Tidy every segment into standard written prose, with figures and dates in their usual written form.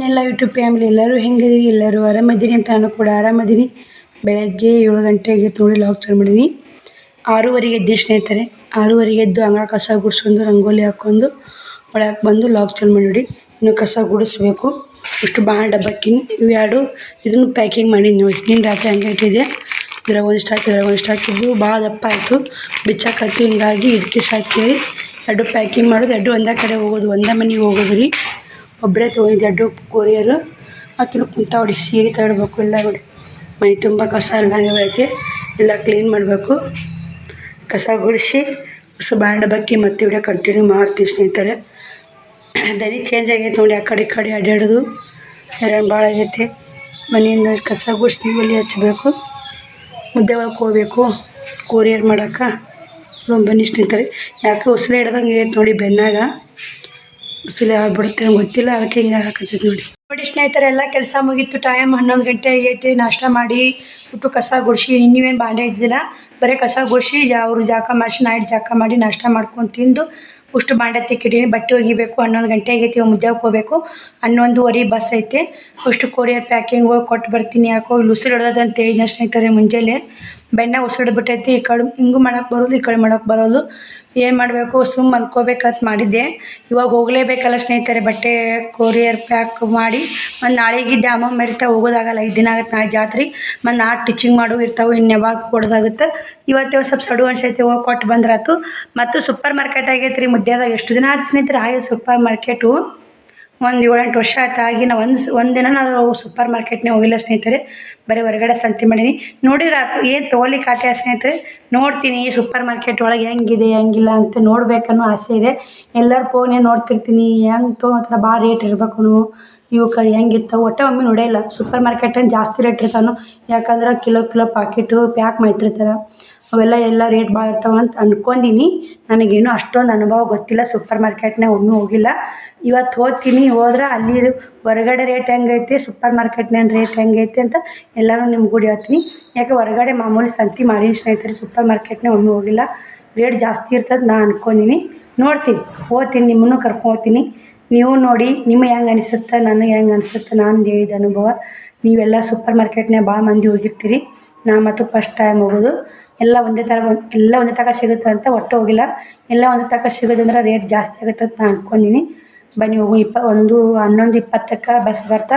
ಎಲ್ಲ YouTube family ಎಲ್ಲರೂ ಹೆಂಗಿದೀರಿ? ಎಲ್ಲರೂ ಆರಾಮದೀನಿ ಅಂತ ನಾನು ಕೂಡ ಆರಾಮದೀನಿ. ಬೆಳಗ್ಗೆ 7 ಗಂಟೆಗೆ ನೋಡಿ ಲಾಗ್ ಚಾಲು ಮಾಡೀನಿ. 6:30ಗೆ ಎದ್ದು ಸ್ನೇಹಿತರೆ. 6:30ಗೆ ಎದ್ದು ಅಂಗಳ ಕಸ ಗುಡಿಸ್ಕೊಂಡು ರಂಗೋಲಿ ಹಾಕ್ಕೊಂಡು ಒಳಗೆ ಬಂದು ಲಾಗ್ ಚಾಲು ಮಾಡಿ. ಇನ್ನು ಕಸ ಗುಡಿಸ್ಬೇಕು. ಇಷ್ಟು ಭಾಳ ಡಬ್ಬಕ್ಕಿನಿ ಇವು ಎರಡು ಇದನ್ನು ಪ್ಯಾಕಿಂಗ್ ಮಾಡೀನಿ ನೋಡಿ. ನಿನ್ನ ರಾತ್ರಿ ಹಂಗೆ ಇಟ್ಟಿದೆ. ಇದ್ರಾಗ ಒಂದಿಷ್ಟು ಹಾಕಿದ್ದು ಭಾಳ ದಪ್ಪ ಆಯಿತು, ಬಿಚ್ಚಾಕತ್ತು. ಹಿಂಗಾಗಿ ಇದಕ್ಕೆ ಸಾಕಿ ಎರಡು ಪ್ಯಾಕಿಂಗ್ ಮಾಡೋದು, ಎರಡು ಒಂದೇ ಕಡೆ ಹೋಗೋದು, ಒಂದೇ ಮನೆಗೆ ಹೋಗೋದು ರೀ. ಒಬ್ಬರೇ ತೊಗೊಂಡು ಎರಡು ಕೊರಿಯರು ಆಕಿನ ಕುಂತಾವಡಿ. ಸೀರೆ ತಗೊಳ್ಬೇಕು ಎಲ್ಲ ನೋಡಿ. ಮನೆ ತುಂಬ ಕಸ ಎಲ್ಲ ಐತೆ, ಎಲ್ಲ ಕ್ಲೀನ್ ಮಾಡಬೇಕು. ಕಸ ಗುಡಿಸಿ ಹೊಸ ಬಾಂಡ ಬಕ್ಕಿ ಮತ್ತೆ ವಿಡಿಯೋ ಕಂಟಿನ್ಯೂ ಮಾಡ್ತೀವಿ ಸ್ನೇಹಿತರೆ. ದನಿ ಚೇಂಜ್ ಆಗೈತೆ ನೋಡಿ. ಆ ಕಡೆ ಈ ಕಡೆ ಅಡ್ಡಾಡೋದು ಎರಡು ಭಾಳ ಆಗೈತೆ. ಮನೆಯಿಂದ ಕಸ ಗುಡಿಸಿ ಒಲೆ ಹಚ್ಚಬೇಕು. ಮುದ್ದೆ ಒಳಗೆ ಹೋಗ್ಬೇಕು ಕೊರಿಯರ್ ಮಾಡೋಕೆ. ಬನ್ನಿ ಸ್ನೇಹಿತರೆ. ಯಾಕೆ ಉಸಿರು ಹಿಡ್ದಂಗೆ ಐತೆ ನೋಡಿ ಬೆನ್ನಾಗ. ಉಸಿರು ಆಗ್ಬಿಡುತ್ತೆ ಗೊತ್ತಿಲ್ಲ, ಅದಕ್ಕೆ ಹಿಂಗೆ ಹಾಕತ್ತೈತೆ ನೋಡಿ. ಸ್ನೇಹಿತರೆ, ಎಲ್ಲ ಕೆಲಸ ಮುಗೀತು. ಟೈಮ್ 11 ಗಂಟೆ ಆಗೈತೆ. ನಾಷ್ಟ ಮಾಡಿ ಬಿಟ್ಟು ಕಸ ಗುಡಿಸಿ, ಇನ್ನೇನು ಬಾಂಡೆ ಇದ್ದಿಲ್ಲ, ಬರೀ ಕಸ ಗುಡಿಸಿ ಅವರು ಜಾಕ ಮಾಡಿಸಿ ನೈಟ್ ಜಾಕ ಮಾಡಿ ನಾಷ್ಟ ಮಾಡ್ಕೊಂಡು ತಿಂದು ಉಷ್ಟು ಬಾಂಡೆ ತೆಕ್ಕಿಡೀನಿ. ಬಟ್ಟೆ ಒಗಿಬೇಕು. 11 ಗಂಟೆ ಆಗೈತಿ. ಮುದ್ದೆ ಹೋಗ್ಬೇಕು. 11:15 ಬಸ್ ಐತೆ. ಅಷ್ಟು ಕೊರಿಯರ್ ಪ್ಯಾಕಿಂಗ್ ಹೋಗಿ ಕೊಟ್ಟು ಬರ್ತೀನಿ. ಯಾಕೋ ಇಲ್ಲಿ ಉಸಿರು ಹಿಡ್ದಂತ ಹೇಳಿದ ಸ್ನೇಹಿತರೆ. ಮುಂಜಾನೆ ಬೆನ್ನ ಉಸಿರು ಬಿಟ್ಟೈತಿ. ಈ ಕಡೆ ಹಿಂಗೂ ಮಾಡೋಕೆ ಬರೋದು, ಈ ಕಡೆ ಮಾಡೋಕೆ ಬರೋದು. ಏನು ಮಾಡಬೇಕು, ಸುಮ್ಮ ಅನ್ಕೋಬೇಕಂತ ಮಾಡಿದ್ದೆ. ಇವಾಗ ಹೋಗಲೇಬೇಕಲ್ಲ ಸ್ನೇಹಿತರೆ. ಬಟ್ಟೆ ಕೊರಿಯರ್ ಪ್ಯಾಕ್ ಮಾಡಿ ಮತ್ತು ನಾಳೆಗೆ ಡ್ಯಾಮ ಮೆರಿತಾ ಹೋಗೋದಾಗಲ್ಲ. 5 ದಿನ ಆಗುತ್ತೆ. ನಾಳೆ ಜಾತ್ರೆ ಮತ್ತು ನಾಳೆ ಟೀಚಿಂಗ್ ಮಾಡೋ ಇರ್ತಾವೆ. ಇನ್ನು ಯಾವಾಗ ಕೊಡೋದಾಗುತ್ತೆ. ಇವತ್ತೇ ಸ್ವಲ್ಪ ಸಡು ಅನ್ಸೈತೆ. ಹೋಗಿ ಕೊಟ್ಟು ಬಂದ್ರಾತು. ಮತ್ತು ಸೂಪರ್ ಮಾರ್ಕೆಟ್ ಆಗೈತೆ ರೀ ಮುದ್ದೆದಾಗ. ಎಷ್ಟು ದಿನ ಆಯ್ತು ಸ್ನೇಹಿತರೆ ಆಗಿ ಸೂಪರ್ ಮಾರ್ಕೆಟು. ಒಂದು 7-8 ವರ್ಷ ಆಯ್ತು ಆಗಿ. ನಾವು ಒಂದು ದಿನ ನಾವು ಸೂಪರ್ ಮಾರ್ಕೆಟ್ನೇ ಹೋಗಿಲ್ಲ ಸ್ನೇಹಿತರೆ. ಬರೀ ಹೊರಗಡೆ ಸಂತೆ ಮಾಡೀನಿ. ನೋಡಿದ್ರೆ ಆಯ್ತು. ಏನು ತೊಗೊಲಿಕ್ಕೆ ಆಟ ಸ್ನೇಹಿತರೆ. ನೋಡ್ತೀನಿ ಸೂಪರ್ ಮಾರ್ಕೆಟ್ ಒಳಗೆ ಹೆಂಗಿದೆ ಹೆಂಗಿಲ್ಲ ಅಂತ ನೋಡ್ಬೇಕನ್ನೋ ಆಸೆ ಇದೆ. ಎಲ್ಲರೂ ಫೋನೇ ನೋಡ್ತಿರ್ತೀನಿ. ಹೆಂಗೆ ತೊಗೊತಾರೆ, ಭಾಳ ರೇಟ್ ಇರ್ಬೇಕು ಇವಕ್ಕೆ, ಹೆಂಗಿರ್ತಾವೆ ಒಟ್ಟೆ ಒಮ್ಮೆ ನೋಡೇ ಸೂಪರ್ ಮಾರ್ಕೆಟನ್ನು ಜಾಸ್ತಿ ರೇಟ್ ಇರ್ತಾವೆ. ಯಾಕಂದ್ರೆ ಕಿಲೋ ಪ್ಯಾಕೆಟು ಪ್ಯಾಕ್ ಮಾಡಿರ್ತಾರೆ. ಅವೆಲ್ಲ ರೇಟ್ ಭಾಳ ಇರ್ತಾವೆ ಅಂತ ಅಂದ್ಕೊಂಡೀನಿ. ನನಗೇನು ಅಷ್ಟೊಂದು ಅನುಭವ ಗೊತ್ತಿಲ್ಲ. ಸೂಪರ್ ಮಾರ್ಕೆಟ್ನಾಗ ಒಮ್ಮೆ ಹೋಗಿಲ್ಲ. ಇವತ್ತು ಹೋಗ್ತೀನಿ. ಹೋದ್ರೆ ಅಲ್ಲಿ ಹೊರಗಡೆ ರೇಟ್ ಹೆಂಗೈತಿ, ಸೂಪರ್ ಮಾರ್ಕೆಟ್ನಾಗ ರೇಟ್ ಹೆಂಗೈತಿ ಅಂತ ಎಲ್ಲರೂ ನಿಮ್ಗೆ ಕೂಡ ಹೇಳ್ತೀನಿ. ಯಾಕೆ ಹೊರಗಡೆ ಮಾಮೂಲಿ ಸಂತೆ ಮಾಡೀನಿ ಸ್ನೇಹಿತರೆ. ಸೂಪರ್ ಮಾರ್ಕೆಟ್ನಾಗ ಒಮ್ಮೆ ಹೋಗಿಲ್ಲ. ರೇಟ್ ಜಾಸ್ತಿ ಇರ್ತದೆ ನಾನು ಅಂದ್ಕೊಂಡೀನಿ. ನೋಡ್ತೀನಿ, ಹೋಗ್ತೀನಿ, ನಿಮ್ಮನ್ನು ಕರ್ಕೊಂಡ್ತೀನಿ. ನೀವು ನೋಡಿ ನಿಮಗೆ ಹೆಂಗೆ ಅನಿಸುತ್ತೆ, ನನಗೆ ಹೆಂಗೆ ಅನಿಸುತ್ತೆ ನಾನು ಹೇಳಿದ ಅನುಭವ. ನೀವೆಲ್ಲ ಸೂಪರ್ ಮಾರ್ಕೆಟ್ನಾಗ ಭಾಳ ಮಂದಿ ಹೋಗಿರ್ತೀರಿ. ನಾ ಮತ್ತು ಫಸ್ಟ್ ಟೈಮ್ ಹೋಗೋದು. ಎಲ್ಲ ಒಂದೇ ತನಕ ಸಿಗುತ್ತೆ ಅಂತ ಒಟ್ಟು ಹೋಗಿಲ್ಲ. ಎಲ್ಲ ಒಂದೇ ತನಕ ಸಿಗೋದಂದ್ರೆ ರೇಟ್ ಜಾಸ್ತಿ ಆಗುತ್ತೆ ಅಂತ ನಾನು ಅಂದ್ಕೊಂಡೀನಿ. ಬನ್ನಿ ಹೋಗು. 11:20ಕ್ಕೆ ಬಸ್ ಬರ್ತಾ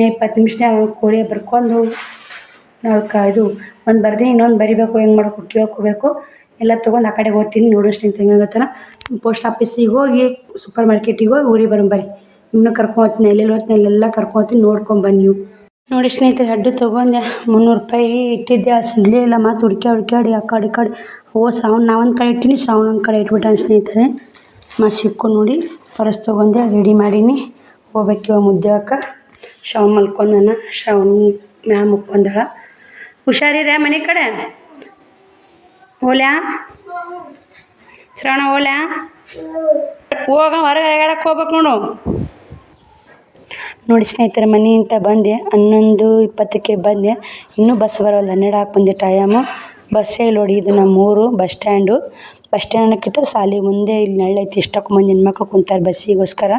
20 ನಿಮಿಷನಾಗ ಕೊರಿಯರ್ ಬರ್ಕೊಂಡು ನಾವು ಇದು ಒಂದು ಬರ್ದೀನಿ. ಇನ್ನೊಂದು ಬರಿಬೇಕು. ಹೆಂಗೆ ಮಾಡ್ಬೇಕು ಕೇಳ್ಕೋಬೇಕು. ಎಲ್ಲ ತೊಗೊಂಡು ಆ ಕಡೆ ಹೋಗ್ತೀನಿ. ನೋಡೋ ಸ್ನೇಹಿತರೆ ಹೆಂಗಾಗತ್ತನ. ಪೋಸ್ಟ್ ಆಫೀಸಿಗೆ ಹೋಗಿ ಸೂಪರ್ ಮಾರ್ಕೆಟಿಗೆ ಹೋಗಿ ಊರಿಗೆ ಬರೋಣ. ಇನ್ನೂ ಕರ್ಕೊಂಡ್ತೀನಿ. ಎಲ್ಲೆಲ್ಲಿ ಹೋಗ್ತೀನಿ ಅಲ್ಲೆಲ್ಲ ಕರ್ಕೊಂಡ್ತೀನಿ. ನೋಡ್ಕೊಂಬನ್ನಿ ನೀವು. ನೋಡಿ ಸ್ನೇಹಿತರೆ, ಅಡ್ಡು ತೊಗೊಂಡೆ. 300 ರೂಪಾಯಿ ಇಟ್ಟಿದ್ದೆ. ಅದು ಸಿಗಲೇ ಇಲ್ಲ. ಮತ್ತು ಹುಡ್ಕ್ಯಾಡಿ ಆ ಕಡೆ ಈ ಕಡೆ ಶ್ರಾವಣ ನಾವೊಂದು ಕಡೆ ಇಟ್ಟಿನಿ, ಶ್ರಾವಣ ಒಂದು ಕಡೆ ಇಟ್ಬಿಟ್ಟಾನೆ ಸ್ನೇಹಿತರೆ. ಮತ್ತು ಸಿಕ್ಕೊಂಡು ನೋಡಿ ಪರ್ಸ್ ತೊಗೊಂಡೆ, ರೆಡಿ ಮಾಡೀನಿ. ಹೋಗ್ಬೇಕು ಮುದ್ದೆ ಹಾಕ. ಶ್ರಾವಣ ಮಲ್ಕೊಂಡನ. ಶ್ರಾವಣ ಮ್ಯಾಮ್ ಮುಕ್ಕೊಂಡಳ. ಹುಷಾರಿರ ಮನೆ ಕಡೆ. ಓಲ್ಯಾ ಶ್ರಾವಣ ಓಲ್ಯಾ ಹೋಗ ಹೊರಗೆ ಎಗಾಡಕ್ಕೆ ಹೋಗ್ಬೇಕು ನೋಡು. ನೋಡಿ ಸ್ನೇಹಿತರೆ, ಮನೆಯಿಂದ ಬಂದೆ. 11:20ಕ್ಕೆ ಬಂದೆ. ಇನ್ನೂ ಬಸ್ ಬರೋಲ್ಲ. 12 ಬಂದೆ ಟೈಮು. ಬಸ್ಸೇ ಇಲ್ಲ ನೋಡಿ. ಇದು ನಮ್ಮೂರು ಬಸ್ ಸ್ಟ್ಯಾಂಡು. ಬಸ್ ಸ್ಟ್ಯಾಂಡಕ್ಕಿಂತ ಸಾಲಿ ಮುಂದೆ ಇಲ್ಲಿ ನೆಳ್ಳೈತಿ. ಇಷ್ಟಕ್ಕೆ ಮಂದಿ ಹೆಣ್ಮಕ್ಳು ಕುಂತಾರೆ ಬಸ್ಸಿಗೋಸ್ಕರ.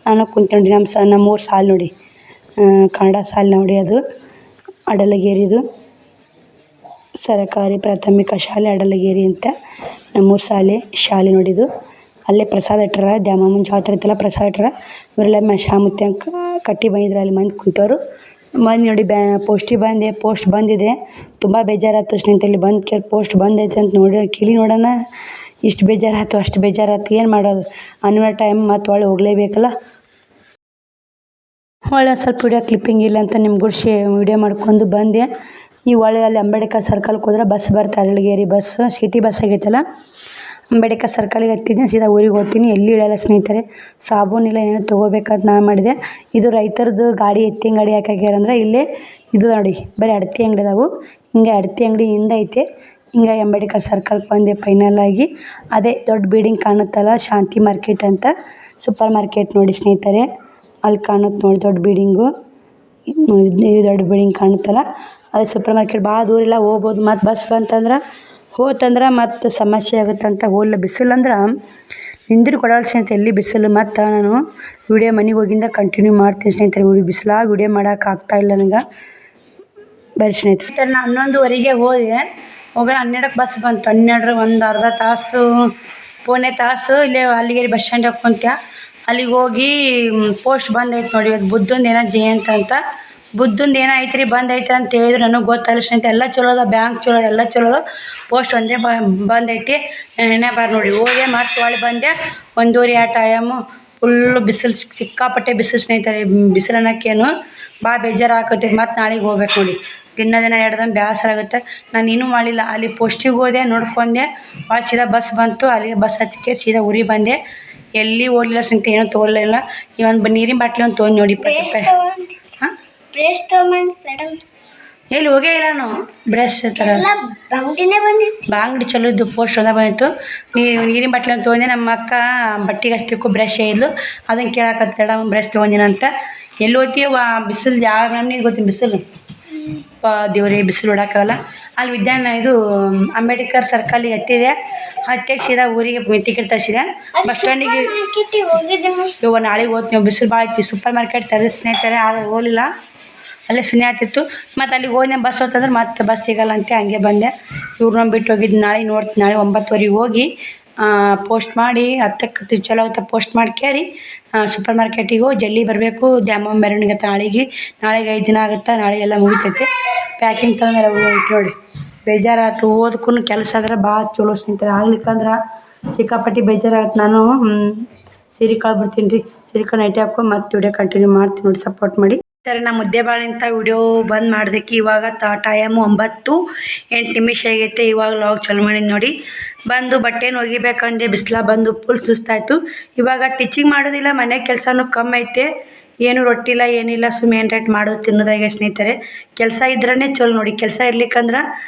ನಾನು ಕುಂತ್ಕೊಂಡು ನಮ್ಮೂರು ಸಾಲು ನೋಡಿ, ಕನ್ನಡ ಸಾಲು ನೋಡಿ. ಅದು ಅಡಲಗೇರಿದು ಸರಕಾರಿ ಪ್ರಾಥಮಿಕ ಶಾಲೆ ಅಡಲಗೇರಿ ಅಂತ ನಮ್ಮೂರು ಶಾಲೆ ನೋಡಿದ್ದು. ಅಲ್ಲೇ ಪ್ರಸಾದ ಇಟ್ಟಾರ. ದ್ಯಾಮಮ್ಮನ ಜಾತ್ರೆ ಇತ್ತಲ್ಲ, ಪ್ರಸಾದ ಇಟ್ಟಾರ. ಇವರೆಲ್ಲ ಶಾಮುತ್ತಿ ಅಂಕ ಕಟ್ಟಿ ಬಂದಿದ್ರು. ಅಲ್ಲಿ ಮಂದಿ ಕುಂತವರು ಬಂದು ನೋಡಿ. ಪೋಸ್ಟಿಗೆ ಬಂದೆ. ಪೋಸ್ಟ್ ಬಂದಿದೆ. ತುಂಬ ಬೇಜಾರಾಯ್ತು ಸ್ನೇಹಿತರೆ. ಇಲ್ಲಿ ಬಂದು ಪೋಸ್ಟ್ ಬಂದೈತೆ ಅಂತ ನೋಡಿ ನೋಡೋಣ. ಇಷ್ಟು ಬೇಜಾರಾಯ್ತು, ಅಷ್ಟು ಬೇಜಾರಾಯ್ತು. ಏನು ಮಾಡೋದು, ಅನ್ನೋ ಟೈಮ್ ಮತ್ತು ಒಳ್ಳೆ ಹೋಗಲೇಬೇಕಲ್ಲ. ಒಳ್ಳೆ ಸ್ವಲ್ಪ ವಿಡಿಯೋ ಕ್ಲಿಪ್ಪಿಂಗ್ ಇಲ್ಲ ಅಂತ ನಿಮ್ಗೆ ಗುಡಿಸಿ ವಿಡಿಯೋ ಮಾಡ್ಕೊಂಡು ಬಂದೆ. ಈ ಒಳ್ಳೆ ಅಲ್ಲಿ ಅಂಬೇಡ್ಕರ್ ಸರ್ಕಲ್ಗೆ ಹೋದ್ರೆ ಬಸ್ ಬರ್ತಾರೆ. ಅಡಲಗೇರಿ ಬಸ್ ಸಿಟಿ ಬಸ್ ಆಗೈತಲ್ಲ. ಅಂಬೇಡ್ಕರ್ ಸರ್ಕಲ್ಗೆ ಹತ್ತಿದ್ದೀನಿ. ಸೀದಾ ಊರಿಗೆ ಹೋಗ್ತೀನಿ. ಎಲ್ಲಿ ಇಳಿಯಲ್ಲ ಸ್ನೇಹಿತರೆ. ಸಾಬೂನಿಲ್ಲ ಏನೋ ತೊಗೋಬೇಕಂತ ನಾನು ಮಾಡಿದೆ. ಇದು ರೈತರದ್ದು ಗಾಡಿ, ಎತ್ತಿನ ಗಾಡಿ ಯಾಕೆ ಹಾಕ್ಯಾರ ಅಂದರೆ ಇಲ್ಲೇ ಇದು ನೋಡಿ, ಬರೀ ಅಡತಿ ಅಂಗಡಿ ಅದಾವು. ಹಿಂಗೆ ಅಡತಿ ಅಂಗಡಿ ಹಿಂದೆ ಐತೆ. ಹಿಂಗೆ ಅಂಬೇಡ್ಕರ್ ಸರ್ಕಲ್ಗೆ ಬಂದೆ ಫೈನಲ್ ಆಗಿ. ಅದೇ ದೊಡ್ಡ ಬಿಲ್ಡಿಂಗ್ ಕಾಣುತ್ತಲ್ಲ, ಶಾಂತಿ ಮಾರ್ಕೆಟ್ ಅಂತ ಸೂಪರ್ ಮಾರ್ಕೆಟ್ ನೋಡಿ ಸ್ನೇಹಿತರೆ. ಅಲ್ಲಿ ಕಾಣುತ್ತೆ ನೋಡಿ ದೊಡ್ಡ ಬಿಲ್ಡಿಂಗು. ಇದು ದೊಡ್ಡ ಬಿಲ್ಡಿಂಗ್ ಕಾಣುತ್ತಲ್ಲ, ಅದು ಸೂಪರ್ ಮಾರ್ಕೆಟ್. ಭಾಳ ದೂರ ಇಲ್ಲ, ಹೋಗ್ಬೋದು. ಮತ್ತು ಬಸ್ ಬಂತಂದ್ರೆ ಹೋತಂದ್ರೆ ಮತ್ತು ಸಮಸ್ಯೆ ಆಗುತ್ತೆ ಅಂತ ಹೋಗಲ್ಲ. ಬಿಸಿಲಂದ್ರೆ ನಿಂದಿರು ಕೊಡಲ್ಲ ಸ್ನೇಹಿತರೆ, ಎಲ್ಲಿ ಬಿಸಿಲು. ಮತ್ತು ನಾನು ವಿಡಿಯೋ ಮನೆಗೆ ಹೋಗಿಂದ ಕಂಟಿನ್ಯೂ ಮಾಡ್ತೀನಿ ಸ್ನೇಹಿತರೆ. ಬಿಸಿಲಾಗ ವಿಡಿಯೋ ಮಾಡೋಕೆ ಆಗ್ತಾಯಿಲ್ಲ ನನಗೆ. ಬರೀ ಸ್ನೇಹಿತರೆ, ನಾನು 11:15 ಹೋದೆ. ಹೋಗೋಣ 12ಕ್ಕೆ ಬಸ್ ಬಂತು. 12 ಒಂದು ಅರ್ಧ ತಾಸು ಪೋನೆ ತಾಸು ಇಲ್ಲೇ ಅಲ್ಲಿಗೆ ಬಸ್ ಸ್ಟ್ಯಾಂಡಿಗೆ ಕುಂತ್ಯ. ಅಲ್ಲಿಗೆ ಹೋಗಿ ಪೋಸ್ಟ್ ಬಂದೈತೆ ನೋಡಿ, ಇವತ್ತು ಬುದ್ಧಂದು ಏನೋ ಜಯಂತಿ ಅಂತ. ಬುದ್ಧಂದು ಏನೋ ಐತೆ ರೀ, ಬಂದೈತೆ ಅಂತ ಹೇಳಿದ್ರು. ನನಗೆ ಗೊತ್ತಾಗಲ್ಲ ಸ್ನೇಹಿತರೆ. ಎಲ್ಲ ಚಲೋ ಅದ, ಬ್ಯಾಂಕ್ ಚಲೋ ಅದ, ಎಲ್ಲ ಚಲೋ ಅದ. ಪೋಸ್ಟ್ ಒಂದೇ ಬಂದೈತಿ. ನೆನ್ನೆ ಬಾರ್ ನೋಡಿ ಹೋದೆ, ಮತ್ತು ಒಳ್ಳೆ ಬಂದೆ. 1:30 ಆ ಟೈಮು. ಫುಲ್ಲು ಬಿಸಿಲು, ಸಿಕ್ಕಾಪಟ್ಟೆ ಬಿಸಿಲು ಸ್ನೇಹಿತರೆ. ಬಿಸಿಲು ಅನ್ನೋಕ್ಕೇನು ಭಾಳ ಬೇಜಾರು ಆಕೈತಿ. ಮತ್ತು ನಾಳೆಗೆ ಹೋಗ್ಬೇಕು ನೋಡಿ. ದಿನ ಹಿಡ್ದಂಗೆ ಬೇಸರ ಆಗುತ್ತೆ. ನಾನು ಇನ್ನೂ ಮಾಡಿಲ್ಲ. ಅಲ್ಲಿ ಪೋಸ್ಟಿಗೆ ಹೋದೆ, ನೋಡ್ಕೊಂಡೆ. ಭಾಳ ಸೀದಾ ಬಸ್ ಬಂತು. ಅಲ್ಲಿಗೆ ಬಸ್ ಹತ್ತಿಕೆ ಸೀದಾ ಊರಿಗೆ ಬಂದೆ. ಎಲ್ಲಿ ಹೋಗಲಿಲ್ಲ ಸ್ನೇಹಿತರೆ, ಏನೂ ತೊಗೊಲಿಲ್ಲ. ಈ ಒಂದು ನೀರಿನ ಬಾಟ್ಲಿ ಒಂದು ತೊಗೊಂಡು ನೋಡಿ, 20 ರೂಪಾಯಿ. ಹಾಂ, ಎಲ್ಲಿ ಹೋಗೇ ಇಲ್ಲ ನಾನು. ಬ್ರಷ್ ಥರ ಬಾಂಗ್ಡಿ ಚಲೋ ಇದ್ದು. ಪೋಸ್ಟ್ ಒಂದ ಬಂದಿತ್ತು. ನೀರಿನ ಬಾಟ್ಲಿ ಒಂದು ತೊಗೊಂಡೆ. ನಮ್ಮ ಅಕ್ಕ ಬಟ್ಟೆಗೆ ಹಚ್ತಿಕ್ಕು ಬ್ರಷ್ ಇದ್ಲು. ಅದನ್ನು ಕೇಳಾಕತ್ತಡ ಬ್ರಷ್ ತೊಗೊಂಡಿನ ಅಂತ. ಎಲ್ಲಿ ಹೋಗ್ತೀವ ಬಿಸಿಲು, ಯಾವ ನಮಗೆ ಗೊತ್ತಿ ಬಿಸಿಲು. ದೇವ್ರೇ, ಬಿಸಿಲು ಹೊಡೋಕ್ಕಾಗಲ್ಲ. ಅಲ್ಲಿ ಇದು ಅಂಬೇಡ್ಕರ್ ಸರ್ಕಲಿಗೆ ಹತ್ತಿದೆ. ಹತ್ತಿಗೆ ಸೀದಾ ಊರಿಗೆ ಟಿಕೆಟ್ ತರಿಸಿದೆ. ಬಸ್ ಸ್ಟ್ಯಾಂಡಿಗೆ ಇವಾಗ ನಾಳೆಗೆ ಹೋಗ್ತೀವಿ. ಬಿಸಿಲು ಭಾಳ ಐತಿ. ಸೂಪರ್ ಮಾರ್ಕೆಟ್ ತರಿಸಿ ಸ್ನೇಹಿತರೆ, ಆದರೆ ಹೋಗಲಿಲ್ಲ. ಅಲ್ಲೇ ಸುಮ್ಮನೆ ಆಗ್ತಿತ್ತು. ಮತ್ತು ಅಲ್ಲಿಗೆ ಹೋಗಿ ಬಸ್ ಹೋಗ್ತಂದ್ರೆ ಮತ್ತೆ ಬಸ್ ಸಿಗಲ್ಲ ಅಂತ ಹಂಗೆ ಬಂದೆ. ಇವ್ರನ್ನ ಬಿಟ್ಟು ಹೋಗಿದ್ದು. ನಾಳೆಗೆ ನೋಡ್ತೀನಿ. ನಾಳೆ 9:00ಗೆ ಹೋಗಿ ಪೋಸ್ಟ್ ಮಾಡಿ 10ಕ್ಕೆ ಚಲೋ ಆಗುತ್ತೆ. ಪೋಸ್ಟ್ ಮಾಡಿ ಕೇರಿ ಸೂಪರ್ ಮಾರ್ಕೆಟಿಗೆ ಹೋಗಿ ಜಲ್ದಿ ಬರಬೇಕು. ದ್ಯಾಮವ್ವ ಮೆರವಣಿಗೆ ಆಗುತ್ತೆ ನಾಳೆಗೆ 5 ದಿನ ಆಗುತ್ತೆ. ನಾಳೆಗೆಲ್ಲ ಮುಗಿತೈತಿ. ಪ್ಯಾಕಿಂಗ್ ತೊಗೊಂಡ್ರೆ ನೋಡಿ ಬೇಜಾರಾಯ್ತು. ಓದಕ್ಕೂ ಕೆಲಸ ಆದ್ರೆ ಭಾಳ ಚಲೋ ಸ್ನೇಹಿತರೆ. ಆಗ್ಲಿಕ್ಕಂದ್ರೆ ಸಿಕ್ಕಾಪಟ್ಟಿ ಬೇಜಾರಾಗುತ್ತೆ. ನಾನು ಸೀರೆ ಕಳ್ಬಿಡ್ತೀನಿ ರೀ. ಸೀರೆ ನೈಟಿ ಹಾಕ್ಕೊಂಡು ಮತ್ತೆ ವಿಡಿಯೋ ಕಂಟಿನ್ಯೂ ಮಾಡ್ತೀನಿ ನೋಡಿ, ಸಪೋರ್ಟ್ ಮಾಡಿ. ಸರಿ, ನಾ ಮುದ್ದೆ ಬಾಳಿಂತ ವಿಡಿಯೋ ಬಂದ್ ಮಾಡ್ದಕ್ಕೆ ಇವಾಗ ಟೈಮು 9:08 ಆಗೈತೆ. ಇವಾಗ ಲಾಗ್ ಚಾಲು ಮಾಡಿದ್ದು ನೋಡಿ. ಬಂದು ಬಟ್ಟೆನ ಒಗಿಬೇಕಂದೆ. ಬಿಸಿಲ ಬಂದು ಫುಲ್ ಸುಸ್ತಾಯಿತು. ಇವಾಗ ಟೀಚಿಂಗ್ ಮಾಡೋದಿಲ್ಲ, ಮನೆ ಕೆಲಸನೂ ಕಮ್ಮಿ ಐತೆ. ಏನು ರೊಟ್ಟಿಲ್ಲ ಏನಿಲ್ಲ, ಸುಮ್ಮನೆ ಏನು ರೇಟ್ ಮಾಡೋದು ತಿನ್ನೋದಾಗೆ ಸ್ನೇಹಿತರೆ. ಕೆಲಸ ಇದ್ರೇ ಚಲೋ ನೋಡಿ. ಕೆಲಸ ಇರ್ಲಿಕ್ಕಂದ್ರೆ